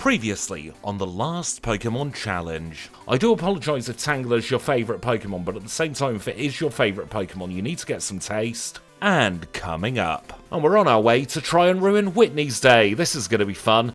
Previously on the last Pokemon challenge. I do apologise if Tangler's your favourite Pokemon, but at the same time, if it is your favourite Pokemon, you need to get some taste. And coming up. And we're on our way to try and ruin Whitney's day. This is going to be fun.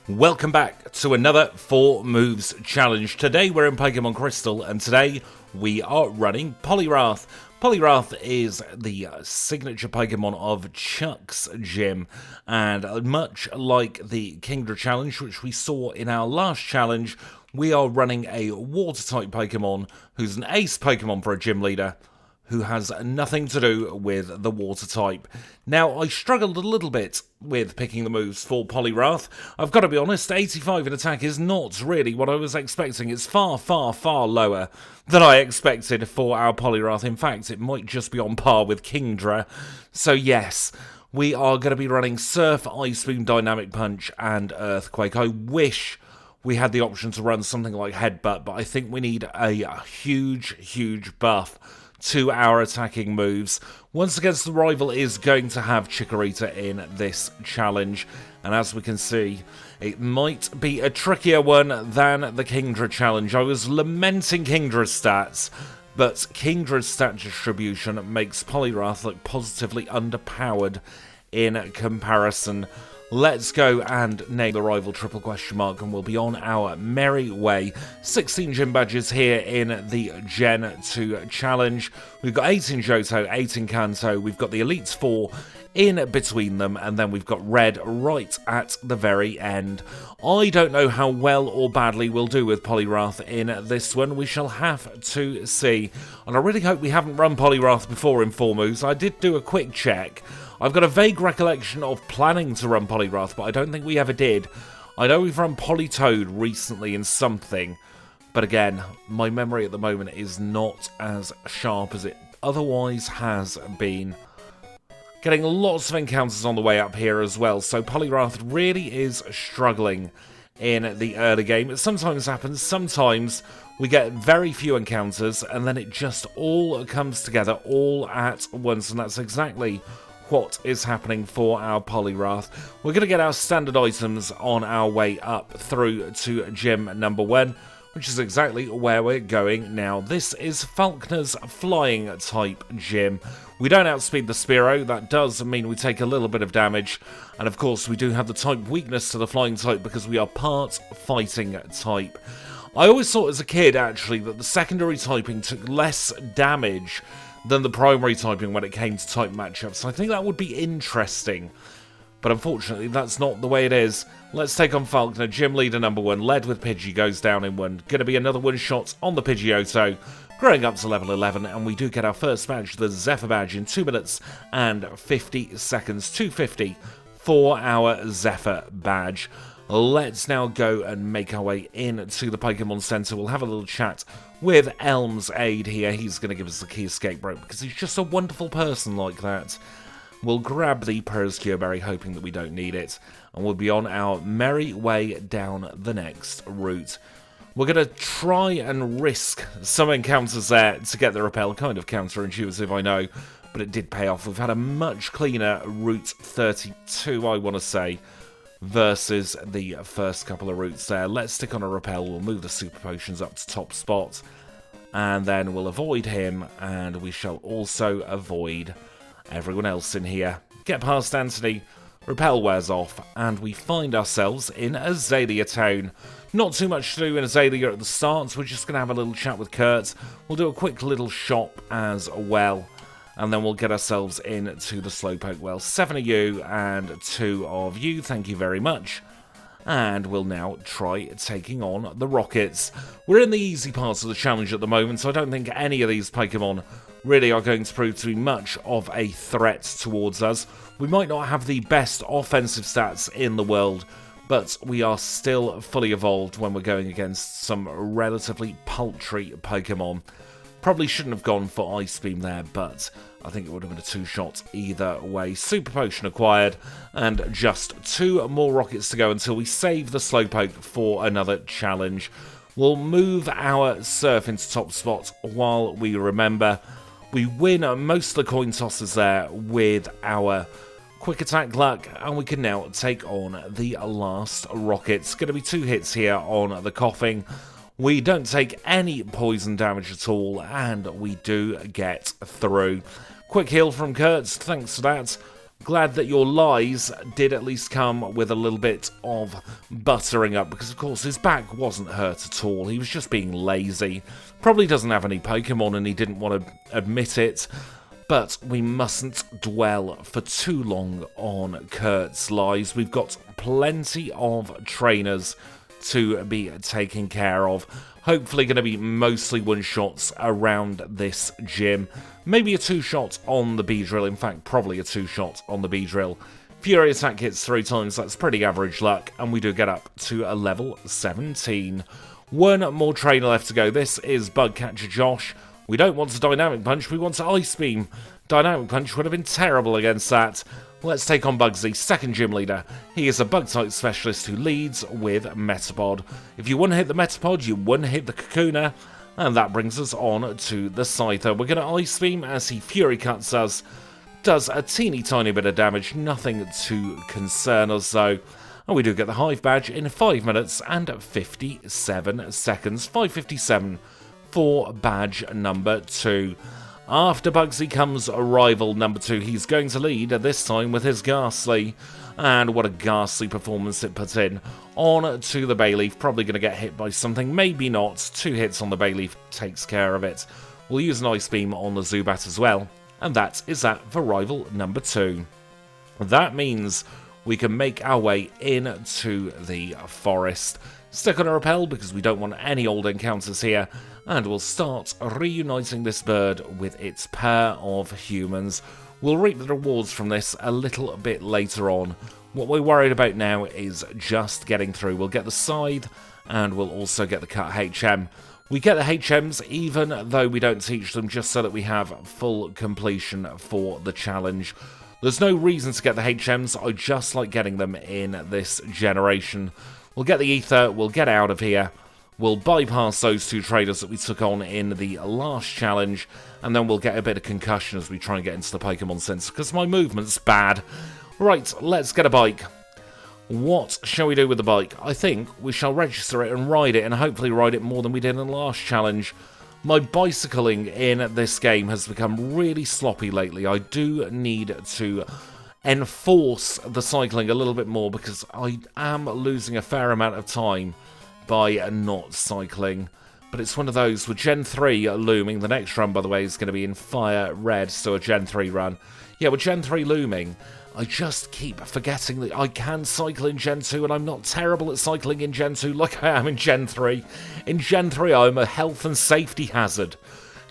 Welcome back to another 4 moves challenge. Today we're in Pokemon Crystal, and today we are running Poliwrath. Poliwrath is the signature Pokemon of Chuck's gym, and much like the Kingdra challenge, which we saw in our last challenge, we are running a water-type Pokemon who's an ace Pokemon for a gym leader, who has nothing to do with the water type. Now, I struggled a little bit with picking the moves for Poliwrath. I've got to be honest, 85 in attack is not really what I was expecting. It's far, far, far lower than I expected for our Poliwrath. In fact, it might just be on par with Kingdra. So yes, we are going to be running Surf, Ice Beam, Dynamic Punch, and Earthquake. I wish we had the option to run something like Headbutt, but I think we need a huge, huge buff to our attacking moves. Once against the rival is going to have Chikorita in this challenge, and as we can see, it might be a trickier one than the Kingdra challenge. I was lamenting Kingdra's stats, but Kingdra's stat distribution makes Poliwrath look positively underpowered in comparison. Let's go and name the rival triple question mark, and we'll be on our merry way. 16 gym badges here in the Gen 2 challenge. We've got 8 in Johto, 8 in Kanto. We've got the Elite 4 in between them, and then we've got Red right at the very end. I don't know how well or badly we'll do with Poliwrath in this one. We shall have to see. And I really hope we haven't run Poliwrath before in 4 moves. I did do a quick check. I've got a vague recollection of planning to run Poliwrath, but I don't think we ever did. I know we've run Politoed recently in something, but again, my memory at the moment is not as sharp as it otherwise has been. Getting lots of encounters on the way up here as well, so Poliwrath really is struggling in the early game. It sometimes happens, sometimes we get very few encounters, and then it just all comes together all at once, and that's exactly what is happening for our Poliwrath. We're going to get our standard items on our way up through to gym number 1, which is exactly where we're going now. This is Falkner's flying type gym. We don't outspeed the Spearow. That does mean we take a little bit of damage, and of course we do have the type weakness to the flying type because we are part fighting type. I always thought as a kid actually that the secondary typing took less damage than the primary typing when it came to type matchups. I think that would be interesting, but unfortunately that's not the way it is. Let's take on Falkner, gym leader number 1, led with Pidgey, goes down in 1. Going to be another one-shot on the Pidgeotto, growing up to level 11, and we do get our first badge, the Zephyr badge, in 2 minutes and 50 seconds, 250 for our Zephyr badge. Let's now go and make our way into the Pokemon Center. We'll have a little chat with Elm's aide here. He's going to give us the key escape rope because he's just a wonderful person like that. We'll grab the Peruscure Berry, hoping that we don't need it, and we'll be on our merry way down the next route. We're going to try and risk some encounters there to get the repel. Kind of counterintuitive, I know, but it did pay off. We've had a much cleaner Route 32, I want to say, versus the first couple of routes there. Let's stick on a repel. We'll move the super potions up to top spot, and then we'll avoid him, and we shall also avoid everyone else in here. Get past Anthony, repel wears off, and we find ourselves in Azalea Town. Not too much to do in Azalea at the start, so we're just going to have a little chat with Kurt. We'll do a quick little shop as well, and then we'll get ourselves into the Slowpoke well. 7 of you and 2 of you, thank you very much. And we'll now try taking on the Rockets. We're in the easy parts of the challenge at the moment, so I don't think any of these Pokemon really are going to prove to be much of a threat towards us. We might not have the best offensive stats in the world, but we are still fully evolved when we're going against some relatively paltry Pokemon. Probably shouldn't have gone for Ice Beam there, but I think it would have been a 2-shot either way. Super Potion acquired, and just 2 more Rockets to go until we save the Slowpoke for another challenge. We'll move our Surf into top spot while we remember. We win most of the coin tosses there with our quick attack luck, and we can now take on the last rocket. It's going to be 2 hits here on the coughing. We don't take any poison damage at all, and we do get through. Quick heal from Kurtz, thanks for that. Glad that your lies did at least come with a little bit of buttering up, because of course his back wasn't hurt at all. He was just being lazy. Probably doesn't have any Pokemon and he didn't want to admit it. But we mustn't dwell for too long on Kurt's lies. We've got plenty of trainers to be taken care of. Hopefully going to be mostly one-shots around this gym. Maybe a 2-shot on the Beedrill. In fact, probably a 2-shot on the Beedrill. Fury attack hits 3 times. That's pretty average luck. And we do get up to a level 17. One more trainer left to go. This is Bugcatcher Josh. We don't want to Dynamic Punch, we want to Ice Beam. Dynamic Punch would have been terrible against that. Let's take on Bugsy, second gym leader. He is a Bug-type specialist who leads with Metapod. If you one-hit the Metapod, you one-hit the Kakuna. And that brings us on to the Scyther. We're going to Ice Beam as he Fury Cuts us. Does a teeny tiny bit of damage, nothing to concern us though. And we do get the Hive Badge in 5 minutes and 57 seconds. 5:57. For badge number 2. After Bugsy comes rival number 2. He's going to lead, this time with his Ghastly. And what a ghastly performance it puts in. On to the Bayleaf. Probably going to get hit by something, maybe not. 2 hits on the Bayleaf takes care of it. We'll use an Ice Beam on the Zubat as well. And that is that for rival number 2. That means we can make our way into the forest. Stick on a Repel because we don't want any old encounters here. And we'll start reuniting this bird with its pair of humans. We'll reap the rewards from this a little bit later on. What we're worried about now is just getting through. We'll get the Scythe, and we'll also get the Cut HM. We get the HMs even though we don't teach them, just so that we have full completion for the challenge. There's no reason to get the HMs, I just like getting them in this generation. We'll get the Ether, we'll get out of here. We'll bypass those 2 traders that we took on in the last challenge, and then we'll get a bit of concussion as we try and get into the Pokemon Center, because my movement's bad. Right, let's get a bike. What shall we do with the bike? I think we shall register it and ride it, and hopefully ride it more than we did in the last challenge. My bicycling in this game has become really sloppy lately. I do need to enforce the cycling a little bit more, because I am losing a fair amount of time by not cycling. But it's one of those with Gen 3 looming. The next run, by the way, is going to be in Fire Red, so a Gen 3 run. Yeah, with Gen 3 looming, I just keep forgetting that I can cycle in Gen 2, and I'm not terrible at cycling in Gen 2 like I am in Gen 3. In Gen 3, I'm a health and safety hazard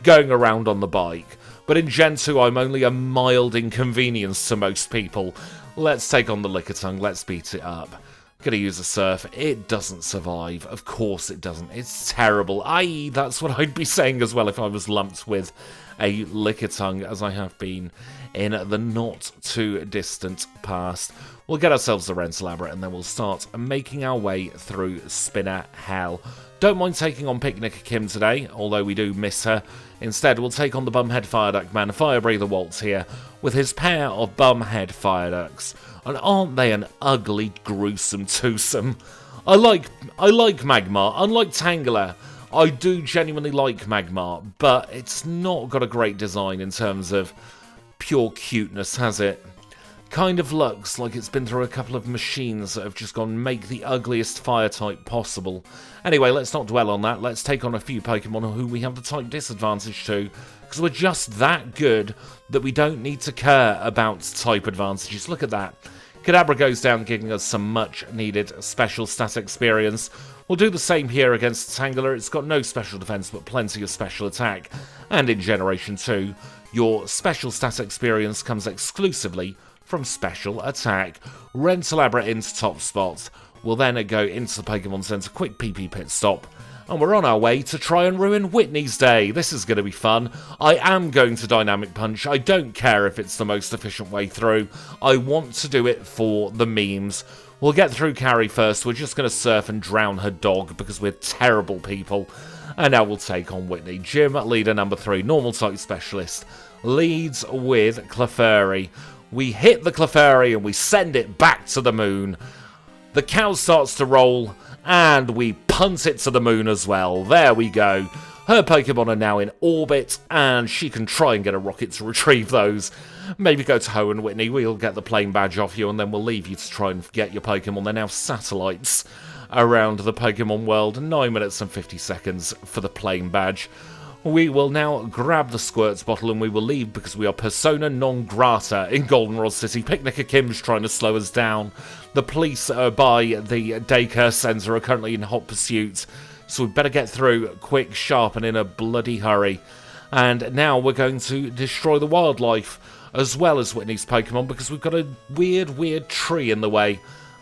going around on the bike. But in Gen 2, I'm only a mild inconvenience to most people. Let's take on the Lickitung, let's beat it up. Gonna use a Surf. It doesn't survive. Of course it doesn't. It's terrible. I.e., that's what I'd be saying as well if I was lumped with a Lickitung, as I have been in the not too distant past. We'll get ourselves the Rentalabra, and then we'll start making our way through Spinner Hell. Don't mind taking on Picnic Kim today, although we do miss her. Instead, we'll take on the Bumhead Fireduck man, Fire Breather Waltz here, with his pair of Bumhead Fireducks. And aren't they an ugly, gruesome twosome? I like Magmar. Unlike Tangela, I do genuinely like Magmar, but it's not got a great design in terms of pure cuteness, has it? Kind of looks like it's been through a couple of machines that have just gone make the ugliest fire type possible. Anyway, let's not dwell on that. Let's take on a few Pokemon who we have the type disadvantage to, because we're just that good that we don't need to care about type advantages. Look at that. Kadabra goes down, giving us some much-needed special stat experience. We'll do the same here against Tangela. It's got no special defense, but plenty of special attack. And in Generation 2, your special stat experience comes exclusively from special attack. Rentalabra into top spot. We'll then go into the Pokemon Center, quick PP pit stop. And we're on our way to try and ruin Whitney's day. This is going to be fun. I am going to Dynamic Punch. I don't care if it's the most efficient way through. I want to do it for the memes. We'll get through Carrie first. We're just going to surf and drown her dog because we're terrible people. And now we'll take on Whitney. Gym leader number 3, normal type specialist, leads with Clefairy. We hit the Clefairy and we send it back to the moon. The cow starts to roll and we punt it to the moon as well. There we go. Her Pokemon are now in orbit and she can try and get a rocket to retrieve those. Maybe go to Ho and Whitney, we'll get the plane badge off you and then we'll leave you to try and get your Pokemon. They're now satellites around the Pokemon world. 9 minutes and 50 seconds for the plane badge. We will now grab the Squirts bottle and we will leave because we are persona non grata in Goldenrod City. Picnicker Kim's trying to slow us down. The police by the daycare centre are currently in hot pursuit. So we better get through quick, sharp and in a bloody hurry. And now we're going to destroy the wildlife as well as Whitney's Pokemon because we've got a weird tree in the way.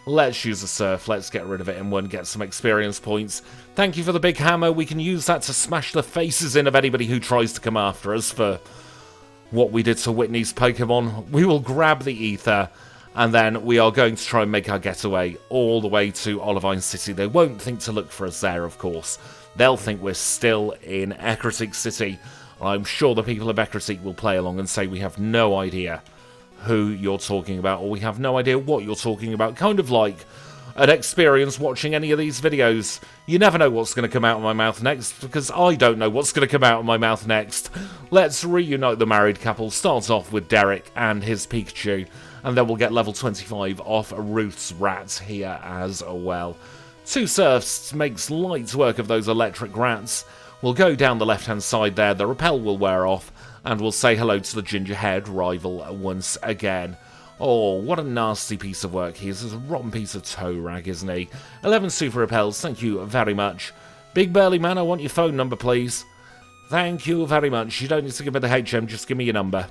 Let's use a surf, let's get rid of it and get some experience points. Thank you for the big hammer, we can use that to smash the faces in of anybody who tries to come after us for what we did to Whitney's Pokemon. We will grab the ether and then we are going to try and make our getaway all the way to Olivine City. They won't think to look for us there, of course. They'll think we're still in Ecruteak City. I'm sure the people of Ecruteak will play along and say we have no idea who you're talking about, or we have no idea what you're talking about. Kind of like an experience watching any of these videos. You never know what's going to come out of my mouth next, because I don't know what's going to come out of my mouth next. Let's reunite the married couple. Start off with Derek and his Pikachu, and then we'll get level 25 off Ruth's rats here as well. 2 surfs makes light work of those electric rats. We'll go down the left-hand side there, the repel will wear off, and we'll say hello to the ginger-haired rival once again. Oh, what a nasty piece of work he is. He's a rotten piece of toe rag, isn't he? 11 super repels, thank you very much. Big burly man, I want your phone number, please. Thank you very much. You don't need to give me the HM, just give me your number.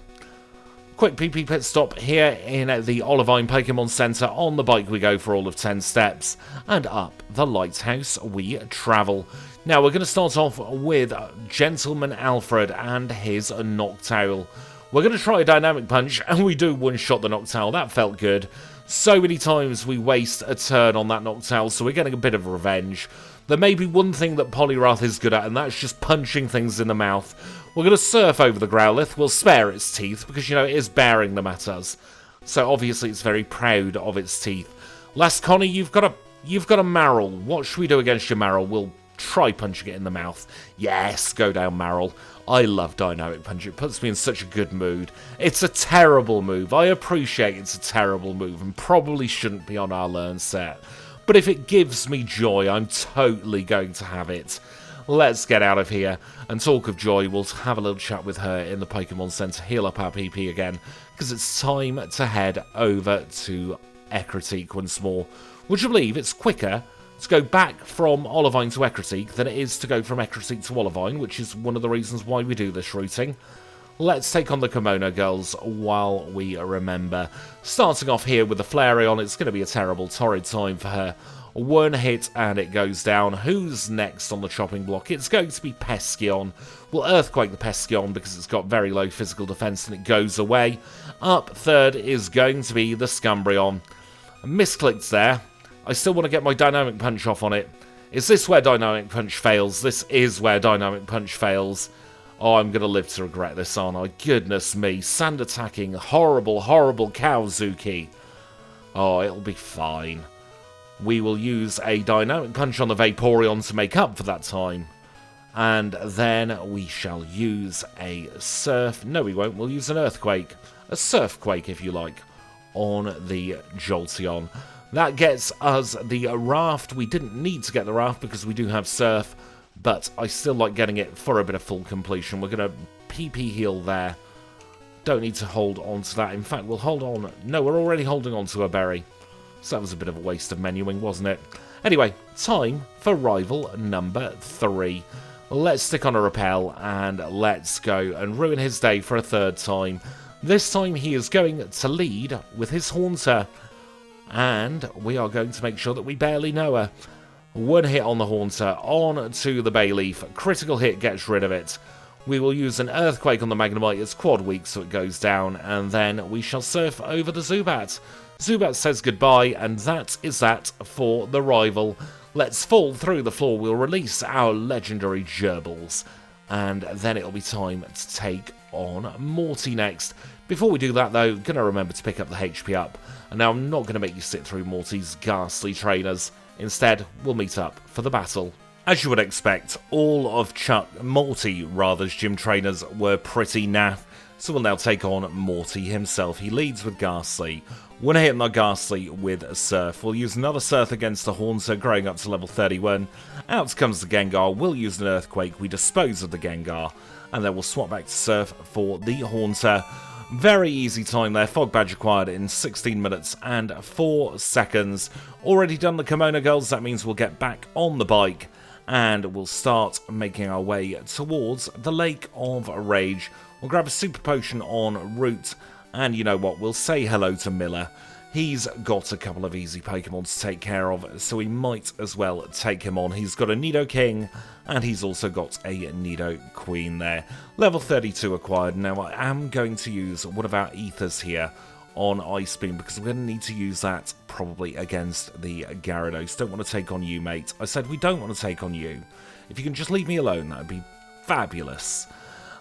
Quick PP pit stop here in the Olivine Pokemon Center. On the bike we go for all of 10 steps. And up the lighthouse we travel. Now we're going to start off with Gentleman Alfred and his Noctowl. We're going to try a Dynamic Punch, and we do one-shot the Noctowl. That felt good. So many times we waste a turn on that Noctowl, so we're getting a bit of revenge. There may be one thing that Poliwrath is good at, and that's just punching things in the mouth. We're going to surf over the Growlithe. We'll spare its teeth, because, you know, it is bearing them at us. So obviously it's very proud of its teeth. Last Connie, you've got a Marill. What should we do against your Marill? We'll try punching it in the mouth. Yes, go down Marill. I love Dynamic Punch. It puts me in such a good mood. It's a terrible move. I appreciate it's a terrible move and probably shouldn't be on our learn set. But if it gives me joy, I'm totally going to have it. Let's get out of here. And talk of joy, we'll have a little chat with her in the Pokemon Center, heal up our PP again, because it's time to head over to Ecruteak once more. Would you believe it's quicker to go back from Olivine to Ecruteak than it is to go from Ecruteak to Olivine, which is one of the reasons why we do this routing. Let's take on the Kimono girls while we remember. Starting off here with the Flareon, it's going to be a terrible, torrid time for her. One hit and it goes down. Who's next on the chopping block? It's going to be Peskeon. We'll Earthquake the Peskeon because it's got very low physical defense and it goes away. Up third is going to be the Scumbrion. Misclicked there. I still want to get my Dynamic Punch off on it. Is this where Dynamic Punch fails? This is where Dynamic Punch fails. Oh, I'm going to live to regret this, aren't I? Goodness me. Sand attacking. Horrible, horrible Kawzuki. Oh, it'll be fine. We will use a Dynamic Punch on the Vaporeon to make up for that time. And then we shall use a Surf. No, we won't. We'll use an Earthquake. A Surfquake, if you like, on the Jolteon. That gets us the Raft. We didn't need to get the Raft because we do have Surf, but I still like getting it for a bit of full completion. We're going to PP heal there. Don't need to hold on to that. In fact, we'll hold on. No, we're already holding on to a berry. So that was a bit of a waste of menuing, wasn't it? Anyway, time for rival number 3. Let's stick on a Repel and let's go and ruin his day for a third time. This time he is going to lead with his Haunter. And we are going to make sure that we barely know her. One hit on the Haunter, on to the Bayleaf. Critical hit gets rid of it. We will use an Earthquake on the Magnemite. It's quad weak, so it goes down. And then we shall surf over the Zubat. Zubat says goodbye, and that is that for the rival. Let's fall through the floor. We'll release our legendary gerbils. And then it'll be time to take on Morty next. Before we do that, though, going to remember to pick up the HP up. And now I'm not going to make you sit through Morty's ghastly trainers. Instead, we'll meet up for the battle. As you would expect, all of Morty's gym trainers were pretty naff. So we'll now take on Morty himself. He leads with Ghastly. When I hit my Ghastly with Surf, we'll use another Surf against the Haunter, growing up to level 31. Out comes the Gengar, we'll use an Earthquake, we dispose of the Gengar, and then we'll swap back to Surf for the Haunter. Very easy time there, Fog Badge acquired in 16 minutes and 4 seconds. Already done the Kimono Girls, that means we'll get back on the bike, and we'll start making our way towards the Lake of Rage. We'll grab a Super Potion en route, and you know what, we'll say hello to Miller. He's got a couple of easy Pokemon to take care of, so we might as well take him on. He's got a Nidoking, and he's also got a Nidoqueen there. Level 32 acquired. Now I am going to use one of our Ethers here on Ice Beam, because we're going to need to use that probably against the Gyarados. Don't want to take on you, mate. I said we don't want to take on you. If you can just leave me alone, that would be fabulous.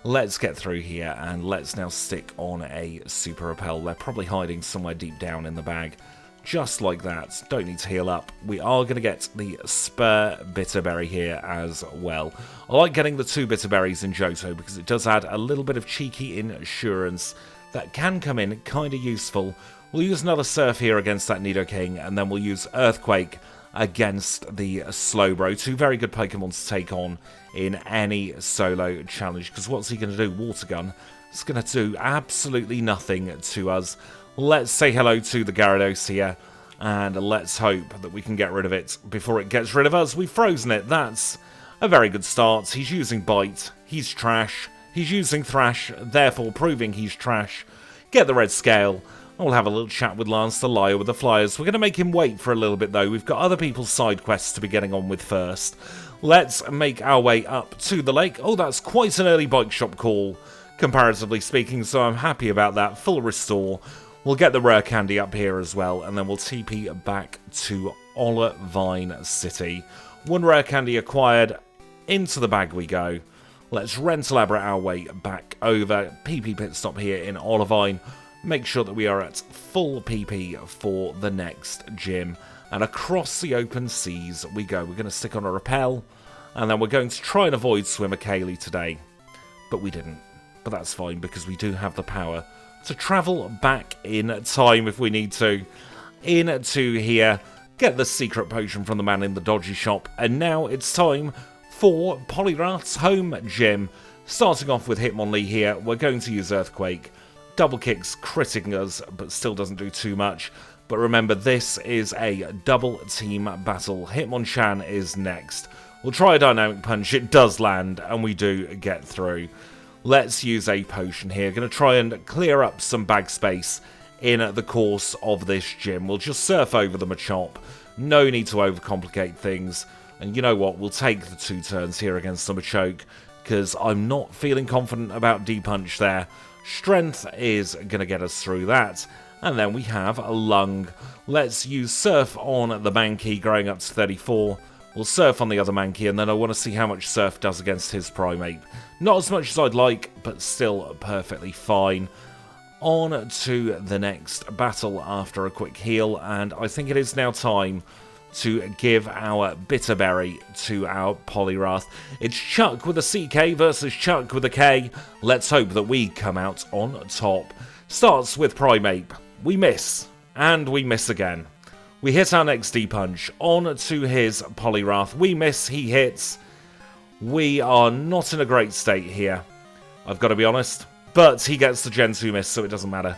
Let's get through here, and let's now stick on a Super Repel. They're probably hiding somewhere deep down in the bag. Just like that. Don't need to heal up. We are going to get the Spur Bitterberry here as well. I like getting the 2 Bitterberries in Johto, because it does add a little bit of cheeky insurance that can come in kind of useful. We'll use another Surf here against that Nidoking, and then we'll use Earthquake against the Slowbro. 2 very good Pokemon to take on in any solo challenge, because what's he going to do? Water Gun. It's going to do absolutely nothing to us. Let's say hello to the Gyarados here, and let's hope that we can get rid of it before it gets rid of us. We've frozen it. That's a very good start. He's using Bite. He's trash. He's using Thrash, therefore proving he's trash. Get the red scale. We'll have a little chat with Lance the Liar with the Flyers. We're going to make him wait for a little bit, though. We've got other people's side quests to be getting on with first. Let's make our way up to the lake. Oh, that's quite an early bike shop call, comparatively speaking, so I'm happy about that. Full restore. We'll get the rare candy up here as well, and then we'll TP back to Olivine City. 1 rare candy acquired. Into the bag we go. Let's Rentalabrate our way back over. PP pit stop here in Olivine. Make sure that we are at full PP for the next gym. And across the open seas we go. We're going to stick on a Repel. And then we're going to try and avoid Swimmer Kaylee today. But we didn't. But that's fine, because we do have the power to travel back in time if we need to. Into here. Get the secret potion from the man in the dodgy shop. And now it's time for Poliwrath's home gym. Starting off with Hitmonlee here. We're going to use Earthquake. Double kicks, critting us, but still doesn't do too much. But remember, this is a double team battle. Hitmonchan is next. We'll try a Dynamic Punch. It does land, and we do get through. Let's use a potion here. Going to try and clear up some bag space in the course of this gym. We'll just surf over the Machop. No need to overcomplicate things. And you know what? We'll take the 2 turns here against the Machoke, because I'm not feeling confident about D-Punch there. Strength is going to get us through that. And then we have a Lung. Let's use Surf on the Mankey, growing up to 34. We'll Surf on the other Mankey, and then I want to see how much Surf does against his Primeape. Not as much as I'd like, but still perfectly fine. On to the next battle after a quick heal, and I think it is now time to give our Bitterberry to our Poliwrath. It's Chuck with a CK versus Chuck with a K. Let's hope that we come out on top. Starts with Primeape. We miss, and we miss again. We hit our next D-Punch on to his Poliwrath. We miss, he hits. We are not in a great state here, I've got to be honest. But he gets the Gen 2 miss, so it doesn't matter.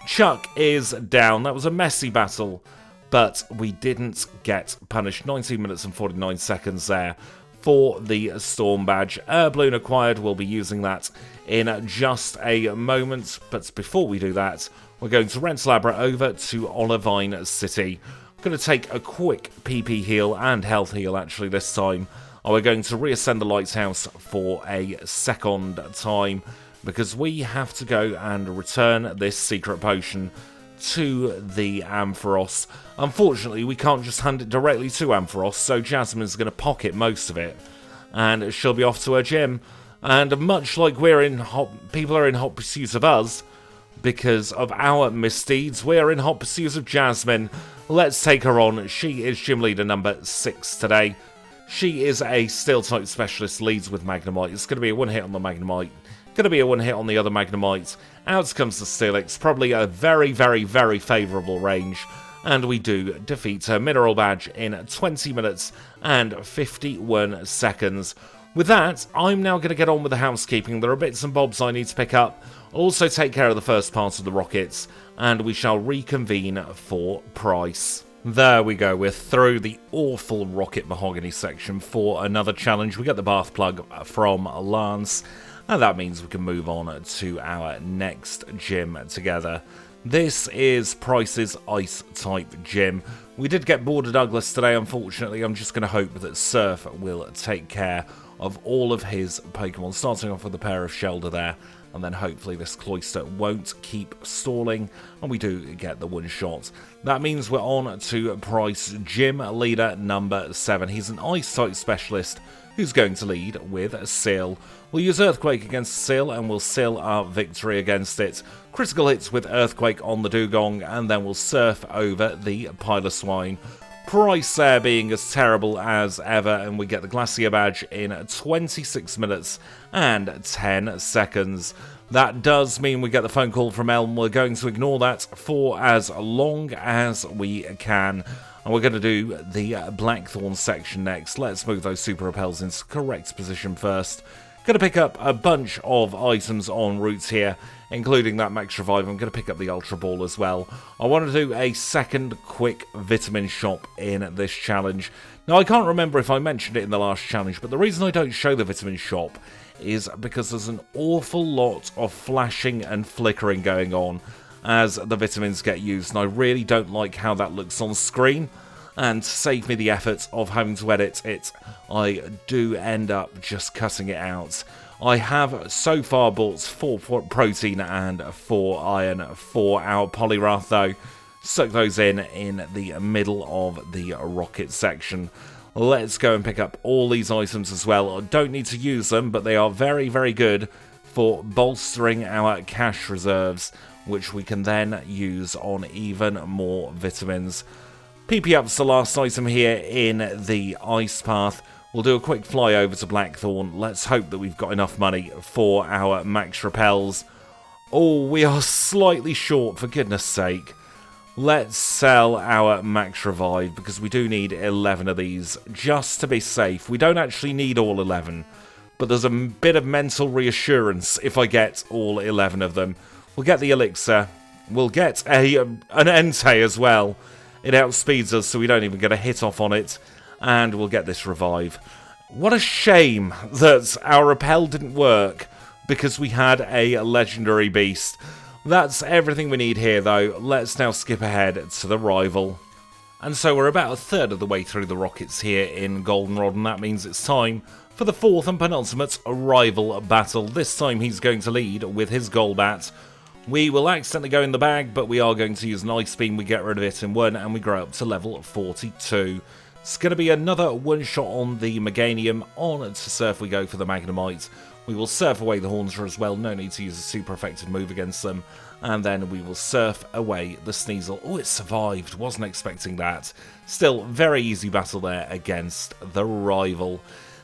Chuck is down. That was a messy battle, but we didn't get punished. 19 minutes and 49 seconds there for the Storm Badge. Balloon acquired. We'll be using that in just a moment. But before we do that, we're going to Rentalabrate over to Olivine City. I'm going to take a quick PP heal and health heal actually this time. And we're going to reascend the Lighthouse for a second time, because we have to go and return this secret potion to the Ampharos. Unfortunately, we can't just hand it directly to Ampharos, so Jasmine's going to pocket most of it, and she'll be off to her gym. And much like people are in hot pursuit of us, because of our misdeeds, we are in hot pursuit of Jasmine. Let's take her on. She is gym leader number 6 today. She is a Steel-type specialist, leads with Magnemite. It's going to be a one-hit on the Magnemite. Going to be a one-hit on the other Magnemite. Out comes the Steelix. Probably a very, very, very favourable range. And we do defeat her Mineral Badge in 20 minutes and 51 seconds. With that, I'm now going to get on with the housekeeping. There are bits and bobs I need to pick up. I'll also take care of the first part of the rockets, and we shall reconvene for Pryce. There we go, we're through the awful rocket mahogany section for another challenge. We get the bath plug from Lance, and that means we can move on to our next gym together. This is Pryce's Ice-type gym. We did get Border Douglas today, unfortunately. I'm just going to hope that Surf will take care of all of his Pokemon, starting off with a pair of Shelder there, and then hopefully this Cloyster won't keep stalling, and we do get the one shot. That means we're on to Pryce, gym leader number 7. He's an Ice-type specialist who's going to lead with Seal. We'll use Earthquake against Seal, and we'll seal our victory against it. Critical hits with Earthquake on the Dugong, and then we'll Surf over the Piloswine. Pryce there being as terrible as ever, and we get the Glacier Badge in 26 minutes and 10 seconds. That does mean we get the phone call from Elm. We're going to ignore that for as long as we can. And we're going to do the Blackthorn section next. Let's move those Super Repels into correct position first. Going to pick up a bunch of items en route here, including that Max Revive. I'm going to pick up the Ultra Ball as well. I want to do a second quick vitamin shop in this challenge. Now, I can't remember if I mentioned it in the last challenge, but the reason I don't show the vitamin shop is because there's an awful lot of flashing and flickering going on as the vitamins get used, and I really don't like how that looks on screen. And to save me the effort of having to edit it, I do end up just cutting it out. I have so far bought 4 protein and 4 iron for our Poliwrath though. Stuck those in the middle of the rocket section. Let's go and pick up all these items as well. I don't need to use them, but they are very, very good for bolstering our cash reserves, which we can then use on even more vitamins. PP up's the last item here in the ice path. We'll do a quick fly over to Blackthorn. Let's hope that we've got enough money for our Max Repels. Oh, we are slightly short, for goodness sake. Let's sell our Max Revive, because we do need 11 of these, just to be safe. We don't actually need all 11, but there's a bit of mental reassurance if I get all 11 of them. We'll get the Elixir. We'll get an Entei as well. It outspeeds us, so we don't even get a hit off on it. And we'll get this Revive. What a shame that our Repel didn't work because we had a Legendary Beast. That's everything we need here, though. Let's now skip ahead to the rival. And so we're about a third of the way through the rockets here in Goldenrod, and that means it's time for the 4th and penultimate rival battle. This time he's going to lead with his Golbat. We will accidentally go in the bag, but we are going to use an Ice Beam. We get rid of it in 1, and we grow up to level 42. It's going to be another one-shot on the Meganium. On to Surf we go for the Magnemite. We will Surf away the Haunter as well. No need to use a super effective move against them. And then we will Surf away the Sneasel. Oh, it survived. Wasn't expecting that. Still, very easy battle there against the rival.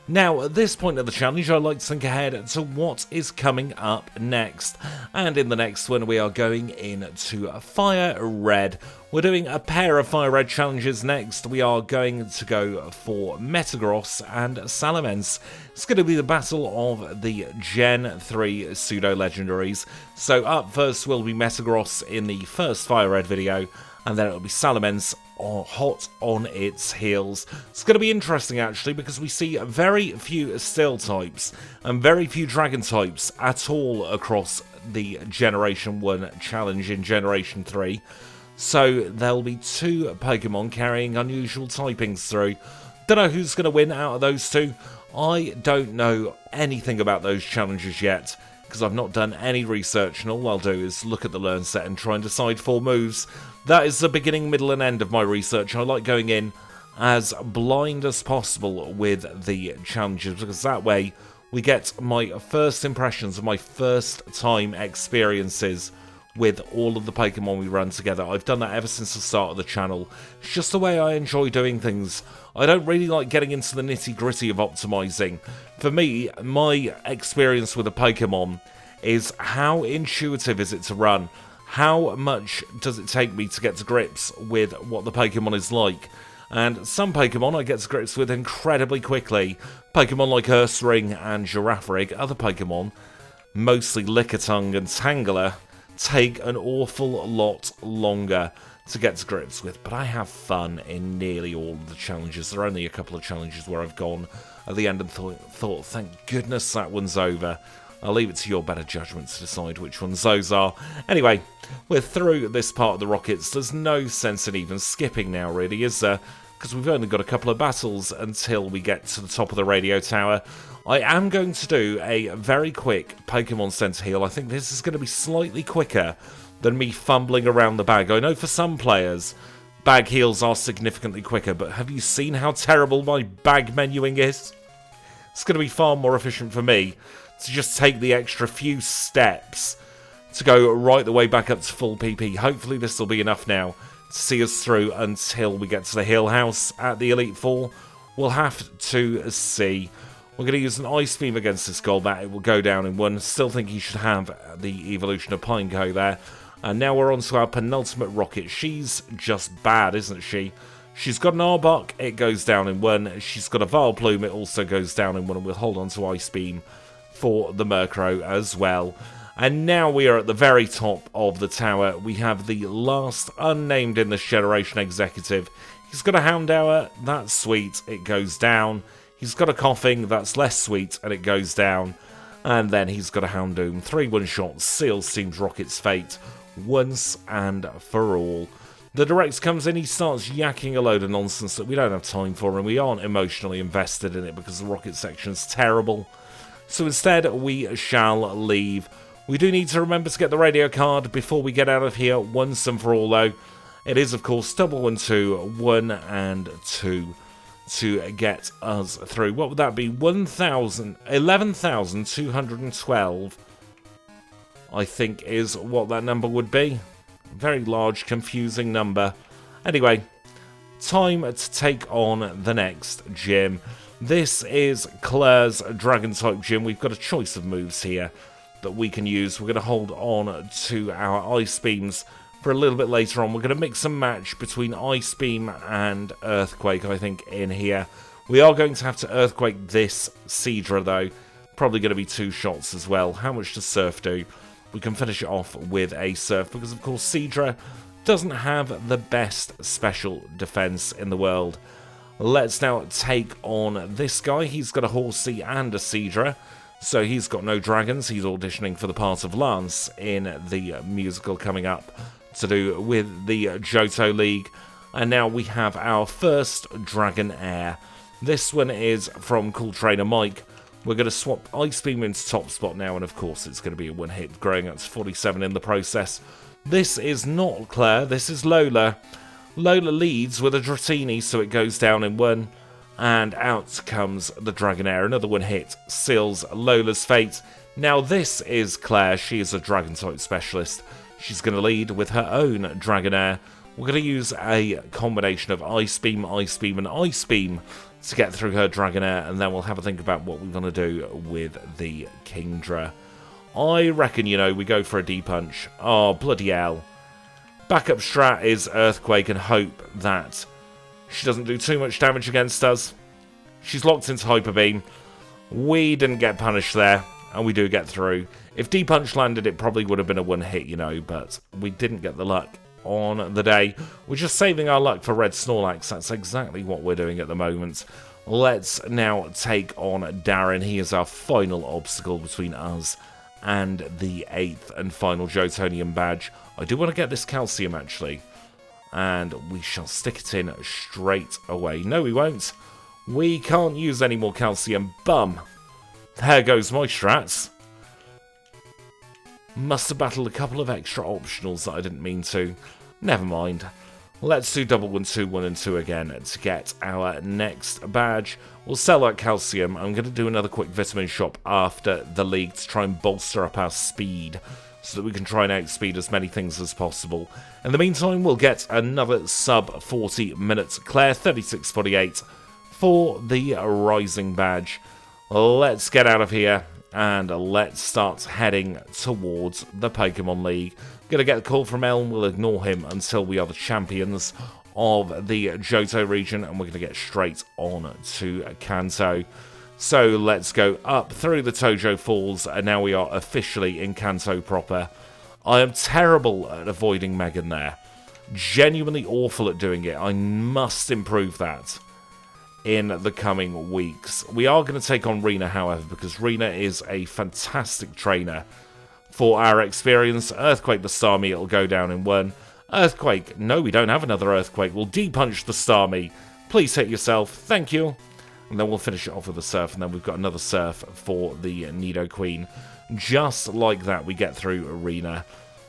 Now, at this point of the challenge, I'd like to think ahead to what is coming up next. And in the next one, we are going into Fire Red. We're doing a pair of Fire Red challenges next. We are going to go for Metagross and Salamence. It's going to be the battle of the Gen 3 pseudo-legendaries. So up first will be Metagross in the first Fire Red video, and then it'll be Salamence hot on its heels. It's going to be interesting actually, because we see very few Steel types and very few Dragon types at all across the Generation 1 challenge in Generation 3. So there'll be 2 Pokemon carrying unusual typings through. Don't know who's going to win out of those 2. I don't know anything about those challenges yet. because I've not done any research, and all I'll do is look at the learn set and try and decide 4 moves. That is the beginning, middle, and end of my research. I like going in as blind as possible with the challenges, because that way we get my first impressions and my first time experiences with all of the Pokemon we run together. I've done that ever since the start of the channel. It's just the way I enjoy doing things. I don't really like getting into the nitty-gritty of optimizing. For me, my experience with a Pokemon is how intuitive is it to run? How much does it take me to get to grips with what the Pokemon is like? And some Pokemon I get to grips with incredibly quickly. Pokemon like Ursaring and Girafarig. Other Pokemon, mostly Lickitung and Tangela, take an awful lot longer to get to grips with. But I have fun in nearly all of the challenges. There are only a couple of challenges where I've gone at the end and thought, thank goodness that one's over. I'll leave it to your better judgment to decide which ones those are. Anyway, we're through this part of the Rockets. There's no sense in even skipping now, really, is there? Because we've only got a couple of battles until we get to the top of the radio tower. I am going to do a very quick Pokemon Center heal. I think this is going to be slightly quicker than me fumbling around the bag. I know for some players, bag heals are significantly quicker, but have you seen how terrible my bag menuing is? It's going to be far more efficient for me to just take the extra few steps to go right the way back up to full PP. Hopefully this will be enough now to see us through until we get to the Hill House at the Elite Four. We'll have to see. We're going to use an Ice Beam against this Golbat. It will go down in 1. Still think he should have the evolution of Pineco there. And now we're on to our penultimate Rocket. She's just bad, isn't she? She's got an Arbok. It goes down in 1. She's got a Vileplume. It also goes down in 1. And we'll hold on to Ice Beam for the Murkrow as well. And now we are at the very top of the tower. We have the last unnamed in this generation executive. He's got a Houndour. That's sweet. It goes down. He's got a Coughing. That's less sweet. And it goes down. And then he's got a Houndoom. 3 one-shots. Seals Team's Rocket's fate once and for all. The Direct comes in. He starts yakking a load of nonsense that we don't have time for. And we aren't emotionally invested in it because the Rocket section's terrible. So instead, we shall leave. We do need to remember to get the radio card before we get out of here once and for all, though. It is, of course, double 1, 2, 1 and 2 to get us through. What would that be? 11,212, I think, is what that number would be. Very large, confusing number. Anyway, time to take on the next gym. This is Clair's Dragon-type gym. We've got a choice of moves here that we can use. We're going to hold on to our Ice Beams for a little bit later on. We're going to mix and match between Ice Beam and Earthquake, I think, in here. We are going to have to Earthquake this Seadra, though. Probably going to be 2 shots as well. How much does Surf do? We can finish it off with a Surf, because, of course, Seadra doesn't have the best special defense in the world. Let's now take on this guy. He's got a Horsey and a Seadra, so he's got no dragons. He's auditioning for the part of Lance in the musical coming up to do with the Johto League. And now we have our first Dragonair. This one is from Cool Trainer Mike. We're going to swap Ice Beam into top spot now, and of course it's going to be a one-hit, growing up to 47 in the process. This is not Clair, this is Lola. Lola leads with a Dratini, so it goes down in 1, and out comes the Dragonair. Another one hit seals Lola's fate. Now this is Clair. She is a Dragon-type specialist. She's going to lead with her own Dragonair. We're going to use a combination of Ice Beam, and Ice Beam to get through her Dragonair, and then we'll have a think about what we want to do with the Kingdra. I reckon, we go for a D-Punch. Oh, bloody hell. Backup strat is Earthquake and hope that she doesn't do too much damage against us. She's locked into Hyper Beam. We didn't get punished there, and we do get through. If D-Punch landed, it probably would have been a one-hit, but we didn't get the luck on the day. We're just saving our luck for Red Snorlax. That's exactly what we're doing at the moment. Let's now take on Darren. He is our final obstacle between us and the 8th and final Jotonian badge. I do want to get this calcium, actually, and we shall stick it in straight away. No, we won't. We can't use any more calcium. Bum. There goes my strats. Must have battled a couple of extra optionals that I didn't mean to. Never mind. Let's do double 1, 2, 1 and 2 again to get our next badge. We'll sell that calcium. I'm going to do another quick vitamin shop after the league to try and bolster up our speed so that we can try and outspeed as many things as possible. In the meantime, we'll get another sub 40 minutes. Clair 36:48 for the Rising badge. Let's get out of here and let's start heading towards the Pokemon League. Gonna get a call from Elm, we'll ignore him until we are the champions of the Johto region, and we're gonna get straight on to Kanto. So let's go up through the Tojo Falls, and now we are officially in Kanto proper. I am terrible at avoiding Megan there. Genuinely awful at doing it. I must improve that in the coming weeks. We are going to take on Rena, however, because Rena is a fantastic trainer for our experience. Earthquake the Starmie, it'll go down in 1. Earthquake, no, we don't have another Earthquake. We'll de-punch the Starmie. Please hit yourself, thank you. And then we'll finish it off with a Surf, and then we've got another Surf for the Nidoqueen. Just like that, we get through Arena.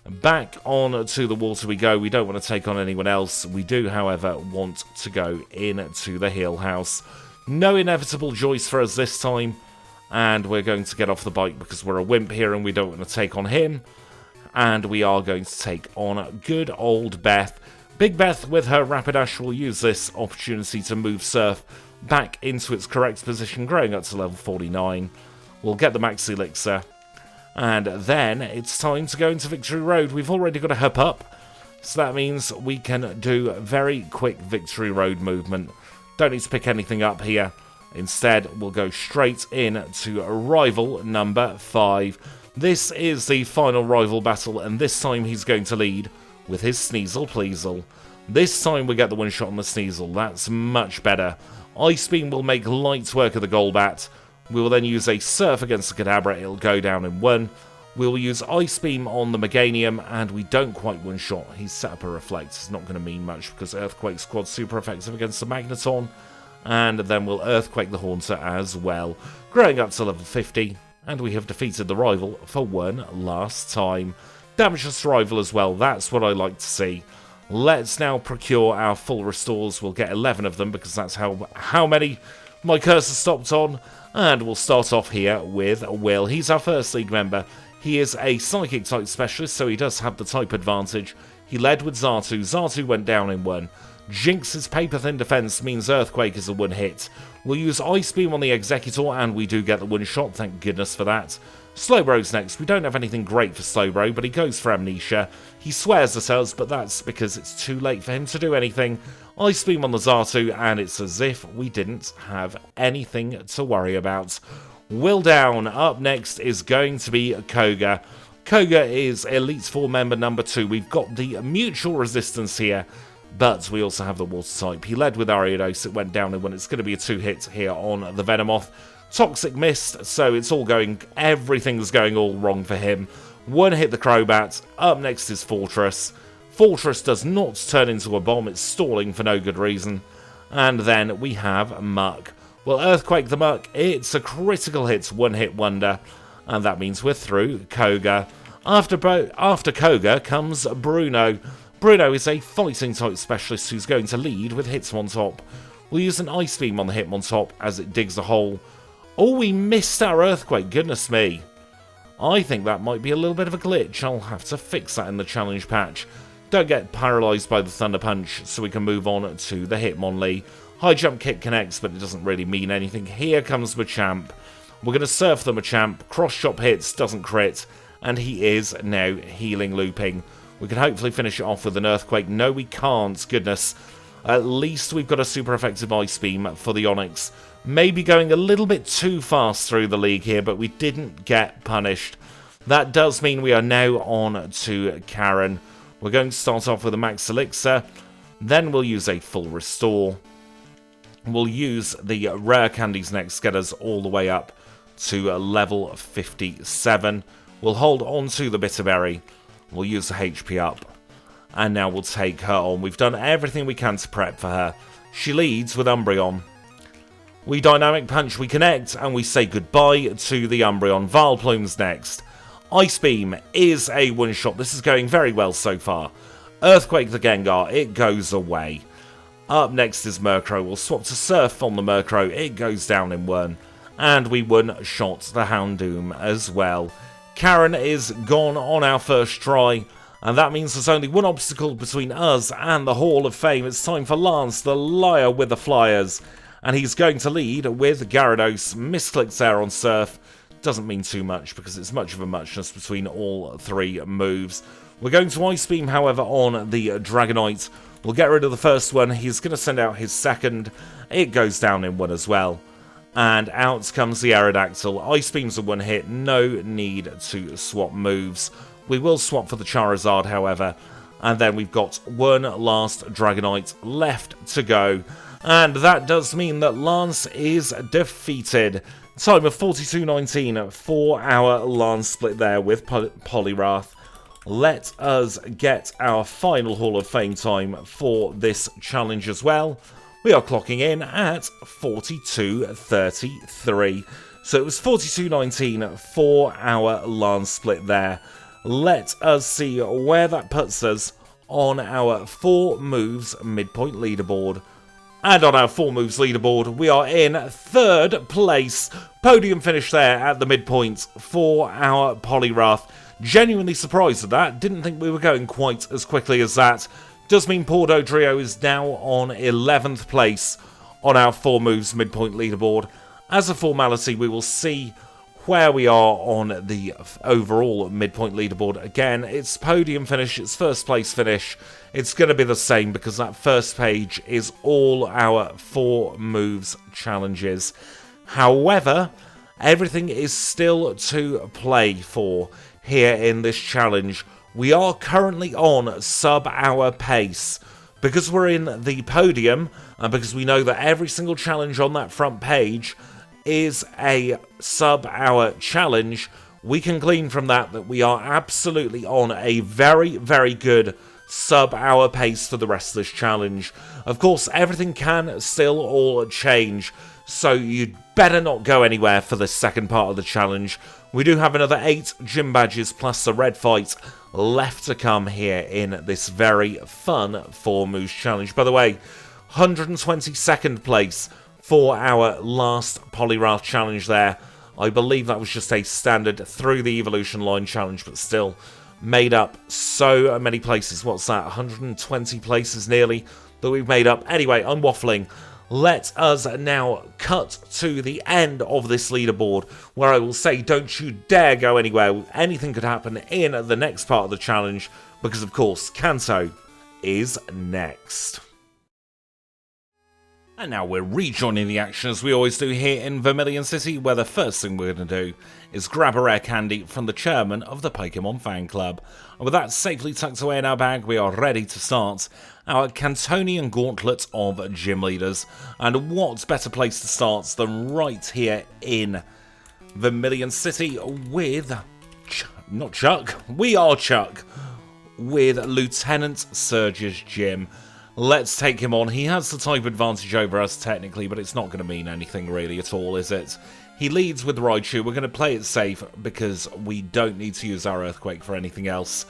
Back on to the water we go. We don't want to take on anyone else. We do, however, want to go into the Heal House. No inevitable Joyce for us this time. And we're going to get off the bike because we're a wimp here and we don't want to take on him. And we are going to take on good old Beth. Big Beth with her Rapidash will use this opportunity to move Surf back into its correct position, growing up to level 49. We'll get the Max Elixir. And then it's time to go into Victory Road. We've already got a Hop up, so that means we can do very quick Victory Road movement. Don't need to pick anything up here. Instead, we'll go straight in to rival number 5. This is the final rival battle, and this time he's going to lead with his Sneasel Pleasel. This time we get the one shot on the Sneasel. That's much better. Ice Beam will make light work of the Golbat. We will then use a Surf against the Kadabra, it'll go down in 1. We will use Ice Beam on the Meganium, and we don't quite one-shot. He's set up a Reflect, it's not going to mean much because Earthquake's quad super effective against the Magneton. And then we'll Earthquake the Haunter as well. Growing up to level 50, and we have defeated the rival for one last time. Damageless rival as well, that's what I like to see. Let's now procure our full restores. We'll get 11 of them because that's how many my cursor stopped on. And we'll start off here with Will. He's our first league member. He is a Psychic type specialist, so he does have the type advantage. He led with Xatu. Xatu went down in 1. Jinx's Paper Thin Defense means Earthquake is a 1-hit. We'll use Ice Beam on the Executor, and we do get the 1-shot, thank goodness for that. Slowbro's next. We don't have anything great for Slowbro, but he goes for Amnesia. He swears at us, but that's because it's too late for him to do anything. Ice Beam on the Xatu, and it's as if we didn't have anything to worry about. Will down. Up next is going to be Koga. Koga is Elite Four member number 2. We've got the mutual resistance here, but we also have the water type. He led with Ariados, it went down in 1. It's going to be a 2-hit here on the Venomoth. Toxic Mist, so it's all going, everything's going all wrong for him. 1 hit the Crobat. Up next is Fortress. Fortress does not turn into a bomb, it's stalling for no good reason. And then we have Muck. Well, Earthquake the Muck, it's a critical hit, 1-hit wonder. And that means we're through Koga. After Koga comes Bruno. Bruno is a fighting type specialist who's going to lead with Hitmontop. We'll use an Ice Beam on the Hitmontop as it digs a hole. Oh, we missed our Earthquake, goodness me. I think that might be a little bit of a glitch. I'll have to fix that in the challenge patch. Don't get paralysed by the Thunder Punch, so we can move on to the Hitmonlee. High Jump Kick connects, but it doesn't really mean anything. Here comes Machamp. We're going to Surf the Machamp. Cross Chop hits, doesn't crit, and he is now healing looping. We can hopefully finish it off with an Earthquake. No, we can't, goodness. At least we've got a super effective Ice Beam for the Onix. Maybe going a little bit too fast through the league here, but we didn't get punished. That does mean we are now on to Karen. We're going to start off with a Max Elixir. Then we'll use a full Restore. We'll use the Rare Candies next, get us all the way up to level 57. We'll hold on to the Bitterberry. We'll use the HP up. And now we'll take her on. We've done everything we can to prep for her. She leads with Umbreon. We Dynamic Punch, we connect, and we say goodbye to the Umbreon. Vileplume's next. Ice Beam is a one-shot. This is going very well so far. Earthquake the Gengar, it goes away. Up next is Murkrow. We'll swap to Surf on the Murkrow. It goes down in one. And we one-shot the Houndoom as well. Karen is gone on our first try. And that means there's only one obstacle between us and the Hall of Fame. It's time for Lance, the liar with the flyers. And he's going to lead with Gyarados. Misclicks there on Surf. Doesn't mean too much because it's much of a muchness between all three moves. We're going to Ice Beam, however, on the Dragonite. We'll get rid of the first one. He's going to send out his second. It goes down in one as well. And out comes the Aerodactyl. Ice Beam's a one hit. No need to swap moves. We will swap for the Charizard, however. And then we've got one last Dragonite left to go. And that does mean that Lance is defeated. Time of 42.19 for our Lance split there with Poliwrath. Let us get our final Hall of Fame time for this challenge as well. We are clocking in at 42.33. So it was 42.19 for our Lance split there. Let us see where that puts us on our 4 moves midpoint leaderboard. And on our 4 moves leaderboard, we are in 3rd place. Podium finish there at the midpoint for our Poliwrath. Genuinely surprised at that. Didn't think we were going quite as quickly as that. Does mean Pordodrio is now on 11th place on our 4 moves midpoint leaderboard. As a formality, we will see where we are on the overall midpoint leaderboard. Again, it's podium finish, it's first place finish. It's going to be the same because that first page is all our 4 moves challenges. However, everything is still to play for here in this challenge. We are currently on sub-hour pace. Because we're in the podium, and because we know that every single challenge on that front page is a sub-hour challenge, we can glean from that we are absolutely on a very, very good sub-hour pace for the rest of this challenge. Of course, everything can still all change, so you'd better not go anywhere for the second part of the challenge. We do have another 8 gym badges plus the red fight left to come here in this very fun 4 moves challenge. By the way, 122nd place for our last Poliwrath challenge there. I believe that was just a standard through the evolution line challenge, but still made up so many places. What's that? 120 places nearly that we've made up. Anyway, I'm waffling. Let us now cut to the end of this leaderboard, where I will say don't you dare go anywhere. Anything could happen in the next part of the challenge, because of course Kanto is next. And now we're rejoining the action as we always do here in Vermilion City, where the first thing we're going to do is grab a rare candy from the chairman of the Pokémon fan club. And with that safely tucked away in our bag, we are ready to start our Cantonian gauntlet of gym leaders. And what better place to start than right here in Vermilion City with not Chuck, we are Chuck, with Lieutenant Surge's gym. Let's take him on. He has the type advantage over us technically, but it's not going to mean anything really at all, is it? He leads with Raichu. We're going to play it safe because we don't need to use our Earthquake for anything else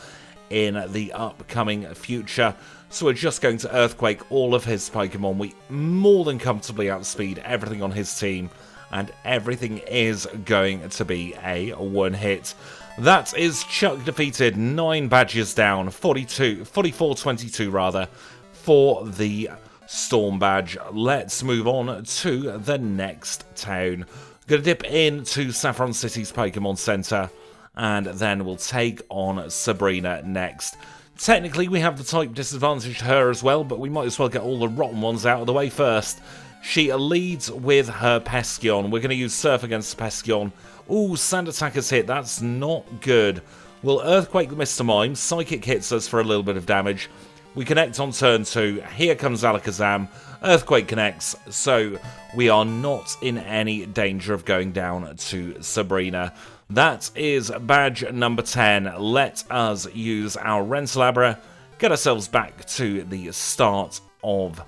in the upcoming future. So we're just going to Earthquake all of his Pokemon. We more than comfortably outspeed everything on his team, and everything is going to be a one hit. That is Chuck defeated, 9 badges down, 44-22 rather, for the Storm badge. Let's move on to the next town. Gonna dip into Saffron City's Pokemon Center, and then we'll take on Sabrina next. Technically, we have the type disadvantage to her as well, but we might as well get all the rotten ones out of the way first. She leads with her Peskeon. We're going to use Surf against Peskeon. Ooh, Sand Attack has hit. That's not good. We'll Earthquake the Mr. Mime. Psychic hits us for a little bit of damage. We connect on turn 2. Here comes Alakazam. Earthquake connects, so we are not in any danger of going down to Sabrina. That is badge number 10. Let us use our Rentalabra, get ourselves back to the start of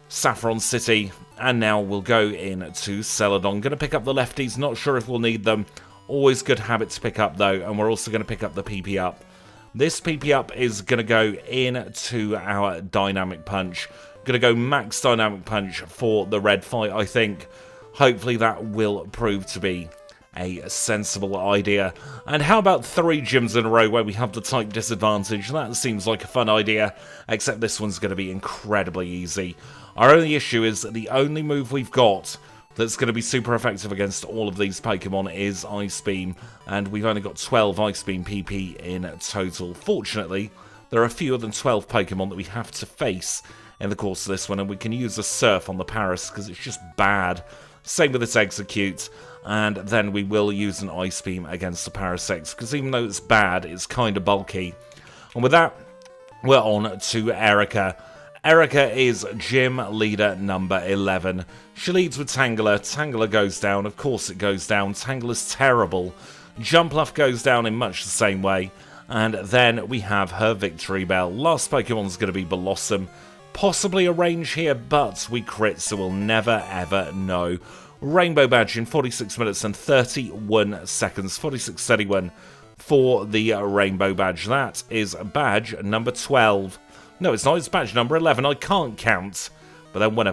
Saffron City, and now we'll go in to Celadon. Going to pick up the lefties, not sure if we'll need them. Always good habit to pick up, though, and we're also going to pick up the PP up. This PP up is going to go into our Dynamic Punch. Going to go max Dynamic Punch for the red fight, I think. Hopefully that will prove to be a sensible idea. And how about 3 gyms in a row where we have the type disadvantage? That seems like a fun idea, except this one's going to be incredibly easy. Our only issue is that the only move we've got that's going to be super effective against all of these Pokemon is Ice Beam, and we've only got 12 Ice Beam PP in total. Fortunately, there are fewer than 12 Pokemon that we have to face in the course of this one, and we can use a Surf on the Paris because it's just bad. Same with its Execute, and then we will use an Ice Beam against the Parasect, because even though it's bad, it's kind of bulky. And with that, we're on to Erica. Erica is gym leader number 11. She leads with Tangela. Tangela goes down. Of course it goes down. Tangela's terrible. Jumpluff goes down in much the same way. And then we have her Victory Bell. Last Pokemon's going to be Blossom. Possibly a range here, but we crit, so we'll never ever know. Rainbow Badge in 46 minutes and 31 seconds. 46.31 for the Rainbow Badge. That is badge number 12. No, it's not. It's badge number 11. I can't count. But then when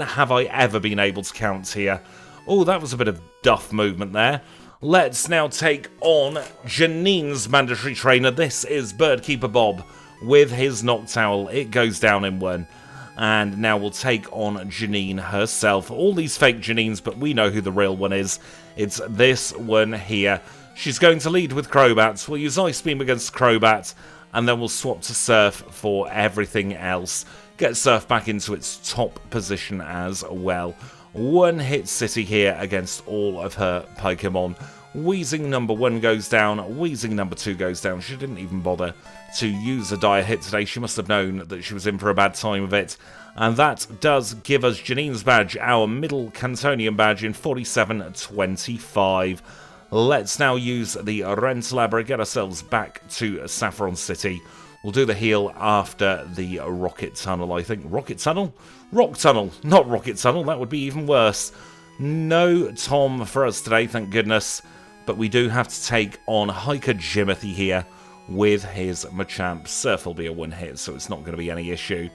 have I ever been able to count here? Oh, that was a bit of duff movement there. Let's now take on Janine's mandatory trainer. This is Birdkeeper Bob with his Noctowl. It goes down in 1. And now we'll take on Janine herself. All these fake Janines, but we know who the real one is. It's this one here. She's going to lead with Crobat. We'll use Ice Beam against Crobat, and then we'll swap to Surf for everything else. Get Surf back into its top position as well. One hit city here against all of her Pokemon. Wheezing number 1 goes down. Wheezing number 2 goes down. She didn't even bother to use a dire hit today. She must have known that she was in for a bad time of it. And that does give us Janine's badge, our middle Cantonian badge in 47.25. Let's now use the Rentalabra, get ourselves back to Saffron City. We'll do the heal after the Rocket Tunnel, I think. Rocket Tunnel? Rock Tunnel, not Rocket Tunnel. That would be even worse. No Tom for us today, thank goodness. But we do have to take on Hiker Jimothy here with his Machamp. Surf will be a 1-hit, so it's not going to be any issue.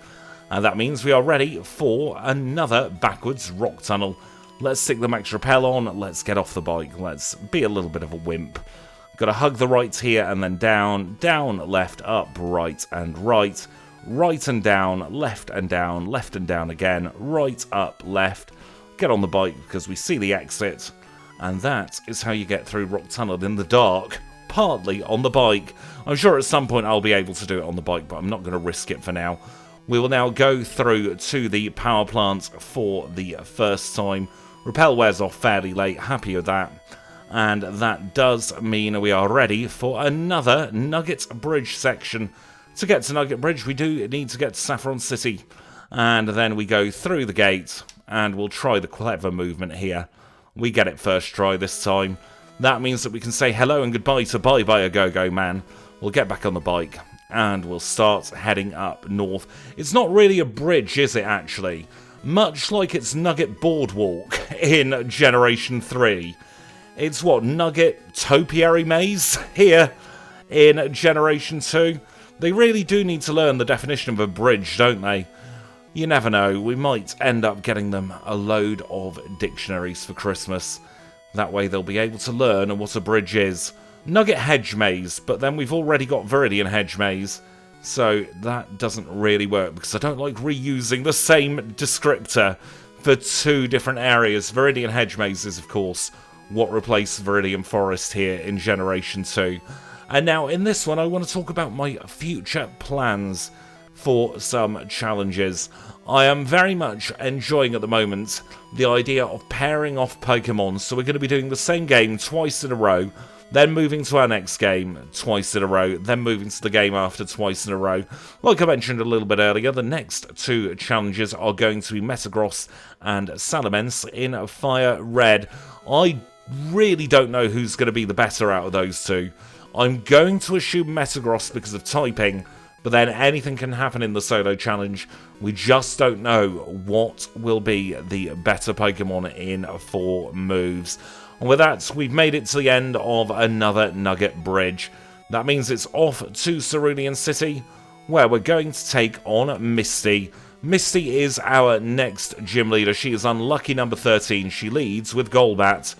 And that means we are ready for another backwards Rock Tunnel. Let's stick the Max Repel on. Let's get off the bike. Let's be a little bit of a wimp. Got to hug the rights here and then down, down, left, up, right and right. Right and down, left and down again. Right, up, left. Get on the bike because we see the exit. And that is how you get through Rock Tunnel in the dark. Partly on the bike. I'm sure at some point I'll be able to do it on the bike, but I'm not going to risk it for now. We will now go through to the power plant for the first time. Repel wears off fairly late, happy with that. And that does mean we are ready for another Nugget Bridge section. To get to Nugget Bridge, we do need to get to Saffron City. And then we go through the gate, and we'll try the clever movement here. We get it first try this time. That means that we can say hello and goodbye to Bye-Bye a Go-Go Man. We'll get back on the bike, and we'll start heading up north. It's not really a bridge, is it, actually? Much like its Nugget Boardwalk in Generation 3. It's what, Nugget Topiary Maze here in Generation 2? They really do need to learn the definition of a bridge, don't they? You never know, we might end up getting them a load of dictionaries for Christmas. That way they'll be able to learn what a bridge is. Nugget Hedge Maze, but then we've already got Viridian Hedge Maze. So that doesn't really work because I don't like reusing the same descriptor for 2 different areas. Viridian Hedge Maze is, of course, what replaced Viridian Forest here in Generation 2. And now in this one I want to talk about my future plans for some challenges. I am very much enjoying at the moment the idea of pairing off Pokemon. So we're going to be doing the same game twice in a row. Then moving to our next game twice in a row, then moving to the game after twice in a row. Like I mentioned a little bit earlier, the next 2 challenges are going to be Metagross and Salamence in Fire Red. I really don't know who's going to be the better out of those 2. I'm going to assume Metagross because of typing, but then anything can happen in the solo challenge. We just don't know what will be the better Pokemon in 4 moves. And with that, we've made it to the end of another Nugget Bridge. That means it's off to Cerulean City, where we're going to take on Misty. Misty is our next gym leader. She is unlucky number 13. She leads with Golbat.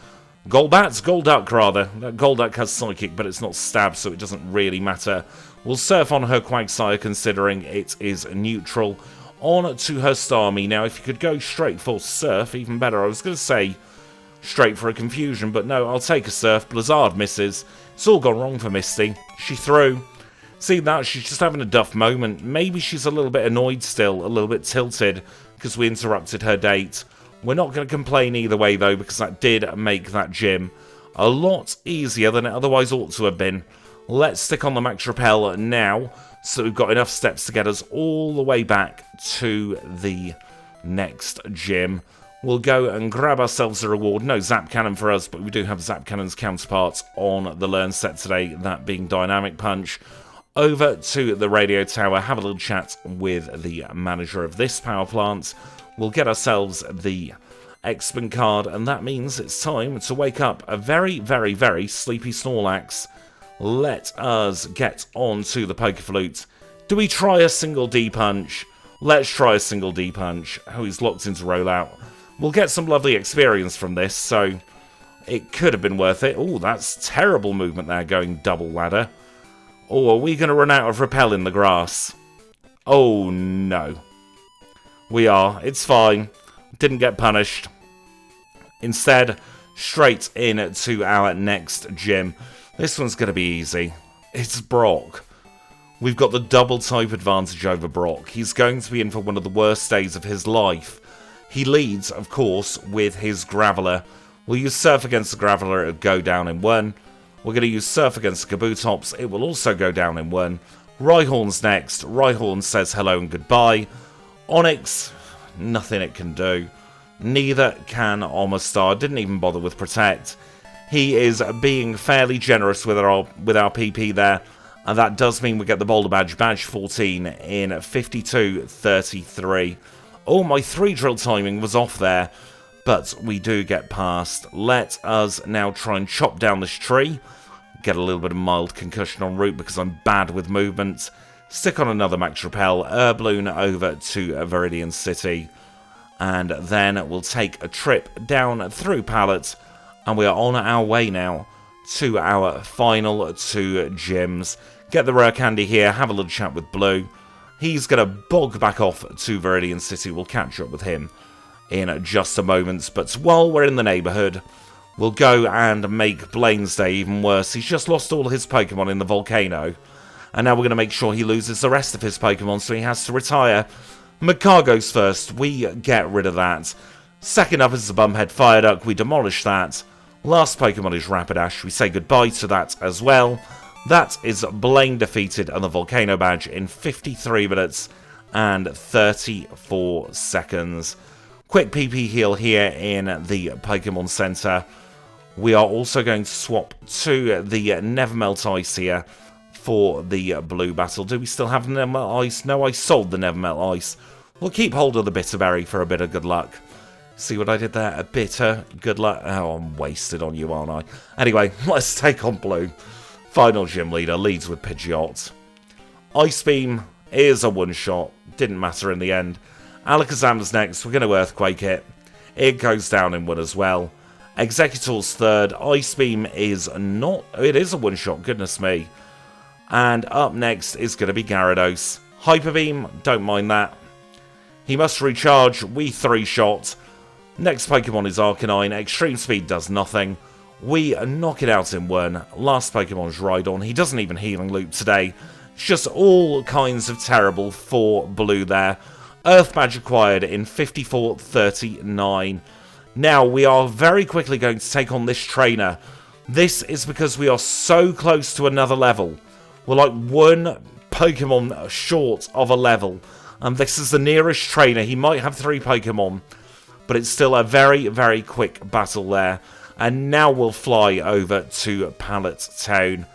Golduck rather. Golduck has Psychic, but it's not Stab, so it doesn't really matter. We'll Surf on her Quagsire, considering it is neutral. On to her Starmie. Now, if you could go straight for Surf, even better. I was going to say straight for a Confusion, but no, I'll take a Surf. Blizzard misses. It's all gone wrong for Misty. She threw. See that? She's just having a duff moment. Maybe she's a little bit annoyed still, a little bit tilted, because we interrupted her date. We're not going to complain either way, though, because that did make that gym a lot easier than it otherwise ought to have been. Let's stick on the Max Repel now, so we've got enough steps to get us all the way back to the next gym. We'll go and grab ourselves a reward. No Zap Cannon for us, but we do have Zap Cannon's counterparts on the Learn set today, that being Dynamic Punch. Over to the radio tower, have a little chat with the manager of this power plant. We'll get ourselves the X-Men card, and that means it's time to wake up a very, very, very sleepy Snorlax. Let us get on to the Pokeflute. Do we try a single D-Punch? Let's try a single D-Punch. Oh, he's locked into rollout. We'll get some lovely experience from this, so it could have been worth it. Oh, that's terrible movement there, going double ladder. Oh, are we going to run out of Repel in the grass? Oh, no. We are. It's fine. Didn't get punished. Instead, straight in to our next gym. This one's going to be easy. It's Brock. We've got the double type advantage over Brock. He's going to be in for one of the worst days of his life. He leads, of course, with his Graveler. We'll use Surf against the Graveler. It'll go down in one. We're going to use Surf against the Kabutops. It will also go down in one. Rhyhorn's next. Rhyhorn says hello and goodbye. Onyx, nothing it can do. Neither can Omastar. Didn't even bother with Protect. He is being fairly generous with our PP there. And that does mean we get the Boulder Badge, badge 14 in 52.33. Oh, my 3-drill timing was off there. But we do get past. Let us now try and chop down this tree. Get a little bit of mild concussion en route because I'm bad with movement. Stick on another Max Repel. Balloon over to Viridian City. And then we'll take a trip down through Pallet. And we are on our way now to our final 2 gyms. Get the rare candy here. Have a little chat with Blue. He's going to bog back off to Viridian City. We'll catch up with him in just a moment, but while we're in the neighbourhood, we'll go and make Blaine's day even worse. He's just lost all his Pokemon in the volcano, and now we're going to make sure he loses the rest of his Pokemon, so he has to retire. Magcar goes first. We get rid of that. Second up is the Bumhead Fireduck. We demolish that. Last Pokemon is Rapidash. We say goodbye to that as well. That is Blaine defeated and the Volcano Badge in 53 minutes and 34 seconds. Quick PP heal here in the Pokemon Center. We are also going to swap to the Nevermelt Ice here for the blue battle. Do we still have Nevermelt Ice? No, I sold the Nevermelt Ice. We'll keep hold of the Bitter Berry for a bit of good luck. See what I did there? A bitter good luck. Oh, I'm wasted on you, aren't I? Anyway, let's take on Blue. Final gym leader leads with Pidgeot. Ice Beam is a one-shot. Didn't matter in the end. Alakazam's next. We're going to Earthquake it. It goes down in one as well. Executor's third. Ice Beam is not... It is a one-shot, goodness me. And up next is going to be Gyarados. Hyper Beam, don't mind that. He must recharge. We 3-shot. Next Pokemon is Arcanine. Extreme Speed does nothing. We knock it out in one. Last Pokemon is Rhydon. He doesn't even Healing Loop today. It's just all kinds of terrible for Blue there. Earth Badge acquired in 54.39. Now, we are very quickly going to take on this trainer. This is because we are so close to another level. We're like one Pokemon short of a level. And this is the nearest trainer. He might have 3 Pokemon. But it's still a very, very quick battle there. And now we'll fly over to Pallet Town.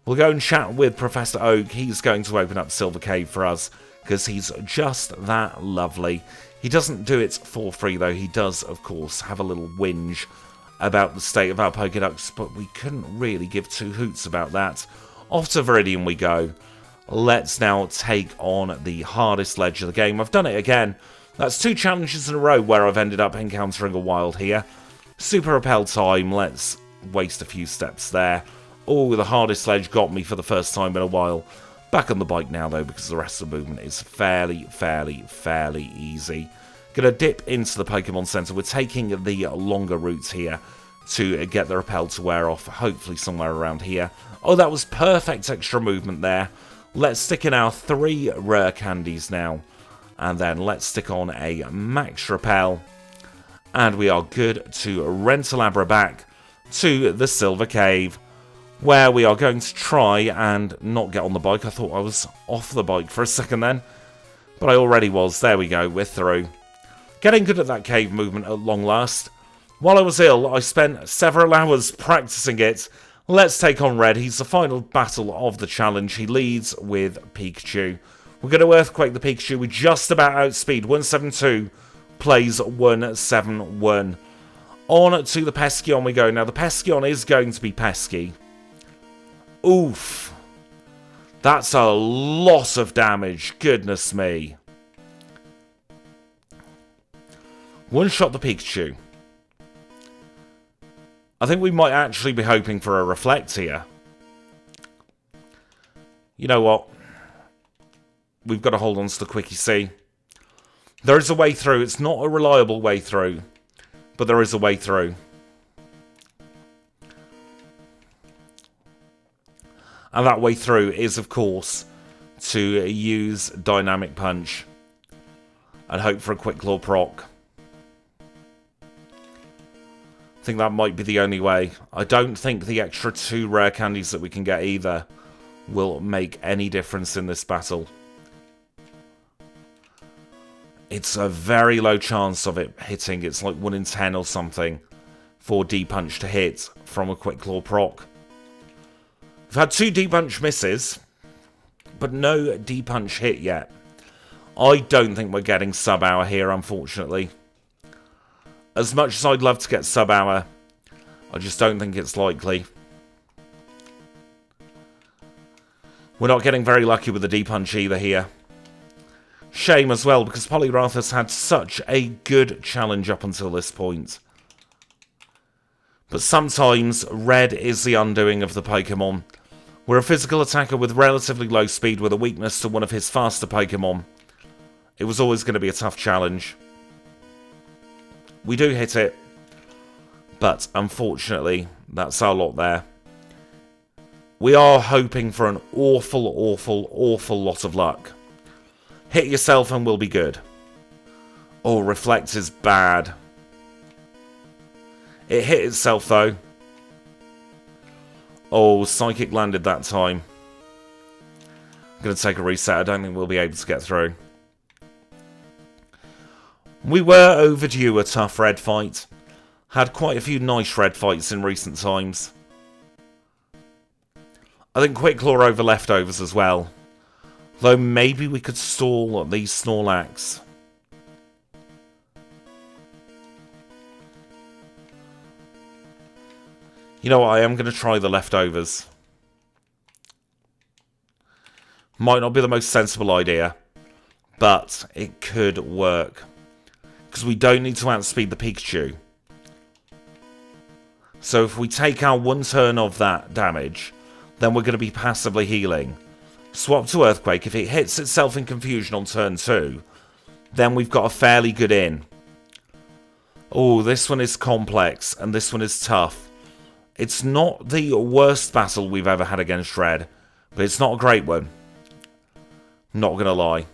We'll go and chat with Professor Oak. He's going to open up Silver Cave for us. Because he's just that lovely. He doesn't do it for free, though. He does, of course, have a little whinge about the state of our Pokédex, but we couldn't really give two hoots about that. Off to Viridian we go. Let's now take on the hardest ledge of the game. I've done it again. That's 2 challenges in a row where I've ended up encountering a wild here. Super Repel time. Let's waste a few steps there. Oh, the hardest ledge got me for the first time in a while. Back on the bike now, though, because the rest of the movement is fairly easy. Gonna dip into the Pokemon Center. We're taking the longer routes here to get the repel to wear off, hopefully somewhere around here. Oh, that was perfect extra movement there. Let's stick in our 3 rare candies now. And then let's stick on a max repel. And we are good to Rentalabra back to the Silver Cave, where we are going to try and not get on the bike. I thought I was off the bike for a second then, but I already was. There we go, we're through. Getting good at that cave movement at long last. While I was ill, I spent several hours practicing it. Let's take on Red. He's the final battle of the challenge. He leads with Pikachu. We're going to Earthquake the Pikachu. We just about outspeed. 172 plays 171. On to the Peskeon we go. Now, the Peskeon is going to be pesky. Oof. That's a lot of damage. Goodness me. One-shot the Pikachu. I think we might actually be hoping for a Reflect here. You know what? We've got to hold on to the Quickie C. There is a way through. It's not a reliable way through, but there is a way through. And that way through is, of course, to use Dynamic Punch and hope for a quick claw proc. I think that might be the only way. I don't think the extra 2 rare candies that we can get either will make any difference in this battle. It's a very low chance of it hitting. It's like 1 in 10 or something for D-Punch to hit from a quick claw proc. We've had 2 D-Punch misses, but no D-Punch hit yet. I don't think we're getting sub-hour here, unfortunately. As much as I'd love to get sub-hour, I just don't think it's likely. We're not getting very lucky with the D-Punch either here. Shame as well, because Poliwrath has had such a good challenge up until this point. But sometimes, red is the undoing of the Pokemon. We're a physical attacker with relatively low speed with a weakness to one of his faster Pokemon. It was always going to be a tough challenge. We do hit it, but unfortunately, that's our lot there. We are hoping for an awful lot of luck. Hit yourself and we'll be good. Oh, Reflect is bad. It hit itself though. Oh, Psychic landed that time. I'm going to take a reset. I don't think we'll be able to get through. We were overdue a tough red fight. Had quite a few nice red fights in recent times. I think Quick Claw over leftovers as well. Though maybe we could stall these Snorlax. You know what, I am going to try the leftovers. Might not be the most sensible idea, but it could work. Because we don't need to outspeed the Pikachu. So if we take our 1 turn of that damage, then we're going to be passively healing. Swap to Earthquake. If it hits itself in confusion on turn 2, then we've got a fairly good in. Oh, this one is complex, and this one is tough. It's not the worst battle we've ever had against Red, but it's not a great one. Not gonna lie.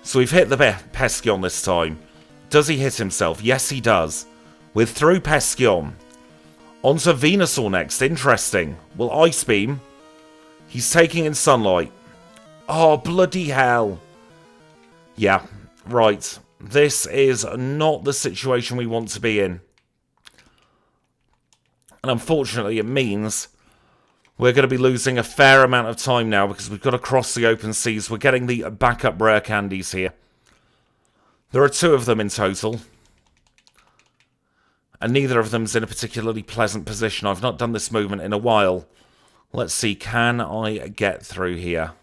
So we've hit the Peskeon this time. Does he hit himself? Yes, he does. We're through Peskeon. Onto Venusaur next. Interesting. Well, Ice Beam. He's taking in Sunlight. Oh, bloody hell. Yeah, right. This is not the situation we want to be in. And unfortunately, it means we're going to be losing a fair amount of time now because we've got to cross the open seas. We're getting the backup rare candies here. There are 2 of them in total. And neither of them's in a particularly pleasant position. I've not done this movement in a while. Let's see, can I get through here?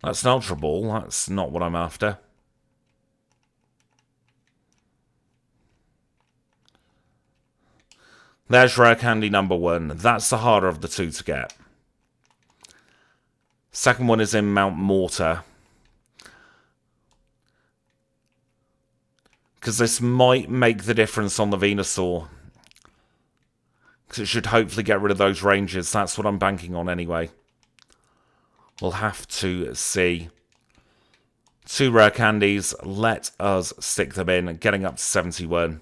That's an Ultra Ball. That's not what I'm after. There's rare candy number 1. That's the harder of the 2 to get. Second one is in Mount Mortar. Because this might make the difference on the Venusaur. Because it should hopefully get rid of those ranges. That's what I'm banking on anyway. We'll have to see. 2 rare candies. Let us stick them in. Getting up to 71.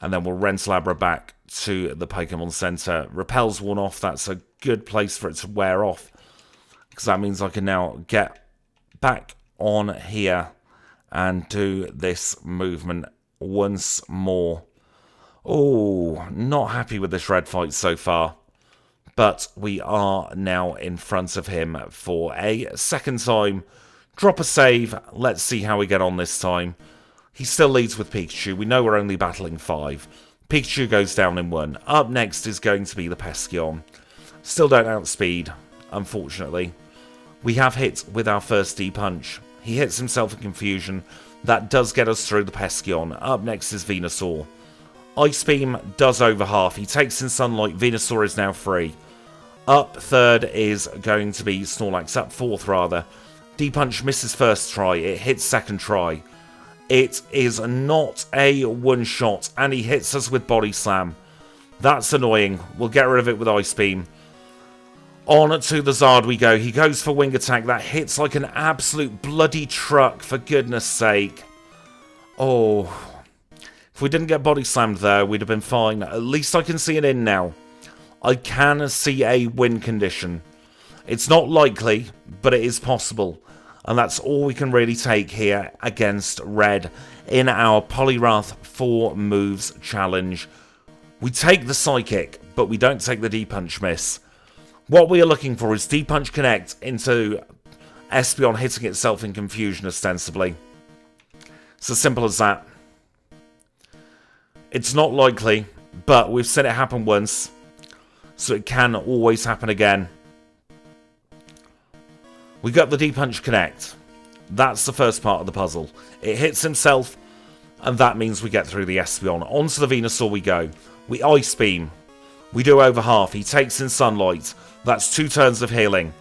And then we'll rental Abra back to the Pokemon Center. Repel's worn off. That's a good place for it to wear off. Because that means I can now get back on here and do this movement once more. Oh, not happy with this red fight so far. But we are now in front of him for a second time. Drop a save. Let's see how we get on this time. He still leads with Pikachu. We know we're only battling 5. Pikachu goes down in 1. Up next is going to be the Peskeon. Still don't outspeed, unfortunately. We have hit with our first D-Punch. He hits himself in Confusion. That does get us through the Peskeon. Up next is Venusaur. Ice Beam does over half. He takes in Sunlight. Venusaur is now free. Up third is going to be Snorlax. Up fourth, rather. D-Punch misses first try. It hits second try. It is not a one-shot, and he hits us with Body Slam. That's annoying. We'll get rid of it with Ice Beam. On to the Zard we go. He goes for Wing Attack. That hits like an absolute bloody truck, for goodness sake. Oh. If we didn't get Body Slammed there, we'd have been fine. At least I can see an in now. I can see a win condition. It's not likely, but it is possible. And that's all we can really take here against Red in our Poliwrath 4 moves challenge. We take the Psychic, but we don't take the D-Punch miss. What we are looking for is D-Punch Connect into Espeon hitting itself in Confusion, ostensibly. It's as simple as that. It's not likely, but we've seen it happen once, so it can always happen again. We got the D-Punch Connect. That's the first part of the puzzle. It hits himself, and that means we get through the Espeon. Onto the Venusaur we go. We Ice Beam. We do over half. He takes in Sunlight. That's 2 turns of healing.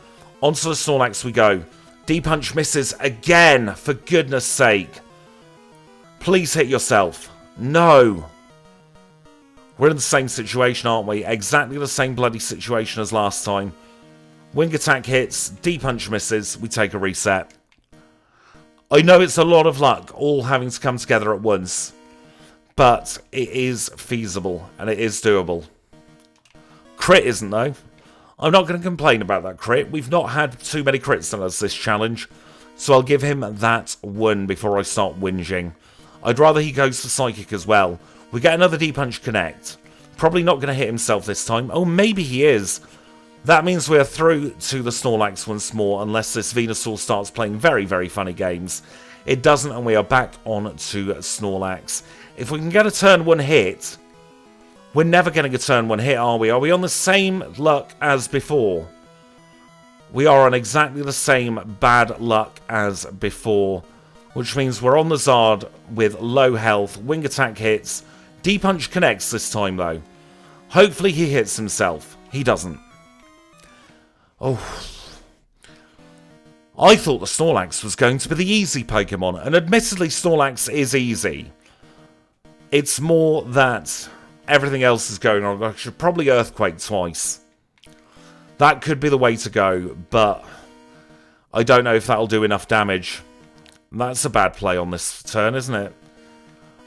Onto the Snorlax we go. D-Punch misses again, for goodness sake. Please hit yourself. No. We're in the same situation, aren't we? Exactly the same bloody situation as last time. Wing Attack hits, D-Punch misses, we take a reset. I know it's a lot of luck, all having to come together at once. But it is feasible, and it is doable. Crit isn't, though. I'm not going to complain about that crit. We've not had too many crits on us this challenge. So I'll give him that 1 before I start whinging. I'd rather he goes for Psychic as well. We get another D-Punch Connect. Probably not going to hit himself this time. Oh, maybe he is. That means we're through to the Snorlax once more, unless this Venusaur starts playing very, very funny games. It doesn't, and we are back on to Snorlax. If we can get a turn 1 hit... We're never getting a turn 1 hit, are we? Are we on the same luck as before? We are on exactly the same bad luck as before. Which means we're on the Zard with low health, Wing Attack hits. D-Punch connects this time, though. Hopefully he hits himself. He doesn't. Oh. I thought the Snorlax was going to be the easy Pokemon, and admittedly Snorlax is easy. It's more that everything else is going on. I should probably Earthquake twice. That could be the way to go, but I don't know if that'll do enough damage. That's a bad play on this turn, isn't it?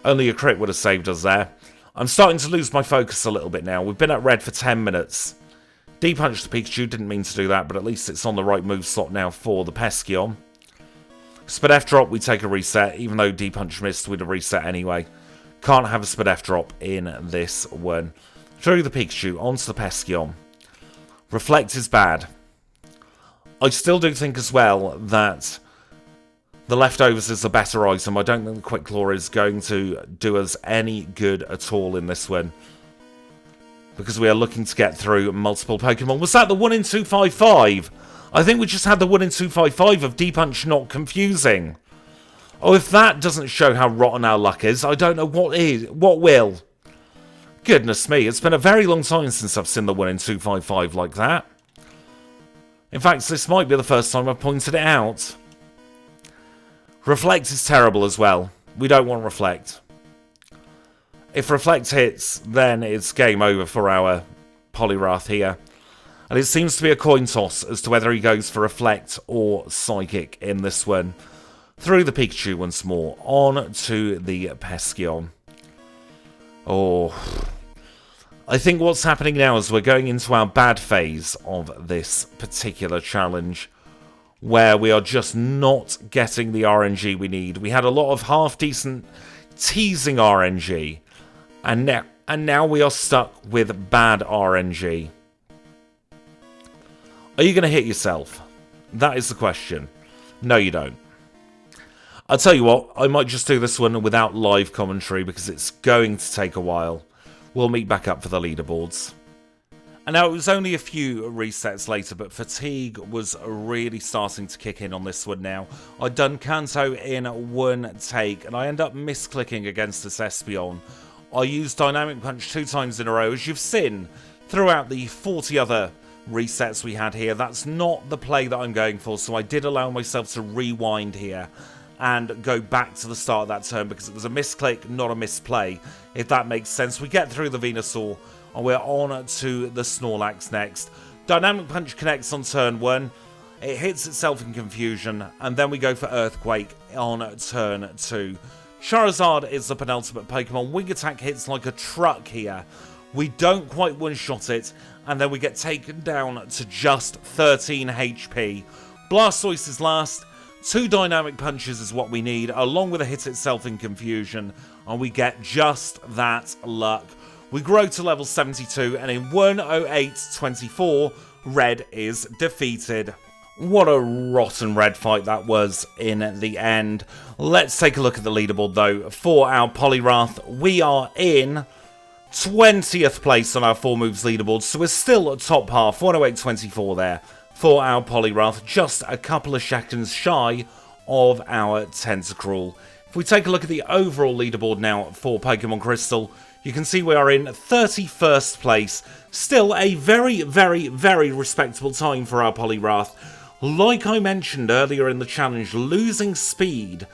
Only a crit would have saved us there. I'm starting to lose my focus a little bit now. We've been at red for 10 minutes. D-Punch the Pikachu, didn't mean to do that, but at least it's on the right move slot now for the Peskeon. Spadef drop, we take a reset. Even though D-Punch missed, we'd have reset anyway. Can't have a Spadef drop in this one. Through the Pikachu, onto the Peskeon. Reflect is bad. I still do think as well that the leftovers is the better item. I don't think the Quick Claw is going to do us any good at all in this one, because we are looking to get through multiple Pokemon. Was that the 1 in 255? I think we just had the 1 in 255 of D-Punch not confusing. Oh, if that doesn't show how rotten our luck is, I don't know what will. Goodness me, it's been a very long time since I've seen the 1 in 255 like that. In fact, this might be the first time I've pointed it out. Reflect is terrible as well. We don't want Reflect. If Reflect hits, then it's game over for our Poliwrath here. And it seems to be a coin toss as to whether he goes for Reflect or Psychic in this one. Through the Pikachu once more. On to the Peskeon. Oh. I think what's happening now is we're going into our bad phase of this particular challenge, where we are just not getting the RNG we need. We had a lot of half-decent teasing RNG, and now we are stuck with bad RNG. Are you going to hit yourself? That is the question. No, you don't. I'll tell you what, I might just do this one without live commentary because it's going to take a while. We'll meet back up for the leaderboards. And now it was only a few resets later, but fatigue was really starting to kick in on this one now. I'd done Kanto in one take, and I end up misclicking against this Espeon. I used Dynamic Punch 2 times in a row, as you've seen throughout the 40 other resets we had here. That's not the play that I'm going for, so I did allow myself to rewind here and go back to the start of that turn because it was a misclick, not a misplay, if that makes sense. We get through the Venusaur, and we're on to the Snorlax next. Dynamic Punch connects on turn 1. It hits itself in confusion, and then we go for Earthquake on turn 2. Charizard is the penultimate Pokemon. Wing Attack hits like a truck here. We don't quite one-shot it, and then we get taken down to just 13 HP. Blastoise is last. 2 Dynamic Punches is what we need, along with a hit itself in confusion, and we get just that luck. We grow to level 72, and in 108.24, Red is defeated. What a rotten Red fight that was in the end. Let's take a look at the leaderboard, though. For our Poliwrath, we are in 20th place on our 4 moves leaderboard, so we're still at top half, 108.24 there. For our Poliwrath, just a couple of seconds shy of our Tentacruel. If we take a look at the overall leaderboard now for Pokémon Crystal, you can see we are in 31st place. Still a very, very, very respectable time for our Poliwrath. Like I mentioned earlier in the challenge, losing speed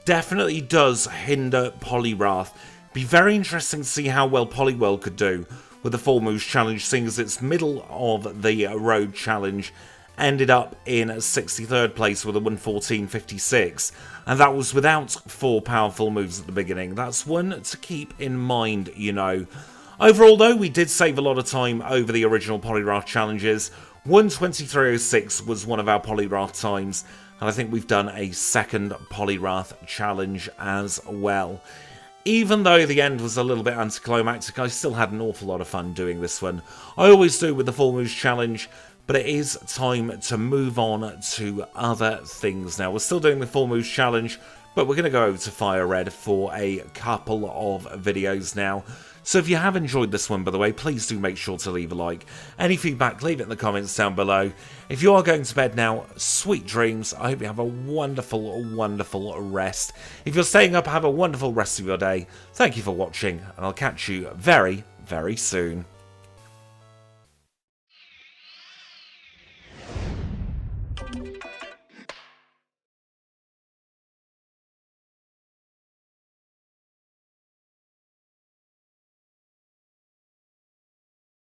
definitely does hinder Poliwrath. Be very interesting to see how well Poliwhirl could do with the 4 moves challenge, seeing as it's middle of the road challenge. Ended up in 63rd place with a 114.56, and that was without 4 powerful moves at the beginning. That's one to keep in mind, you know. Overall, though, we did save a lot of time over the original Poliwrath challenges. 123.06 was one of our Poliwrath times, and I think we've done a second Poliwrath challenge as well. Even though the end was a little bit anticlimactic, I still had an awful lot of fun doing this one. I always do with the 4 moves challenge, but it is time to move on to other things now. We're still doing the 4 moves challenge, but we're going to go over to Fire Red for a couple of videos now. So if you have enjoyed this one, by the way, please do make sure to leave a like. Any feedback, leave it in the comments down below. If you are going to bed now, sweet dreams. I hope you have a wonderful, wonderful rest. If you're staying up, have a wonderful rest of your day. Thank you for watching, and I'll catch you very, very soon.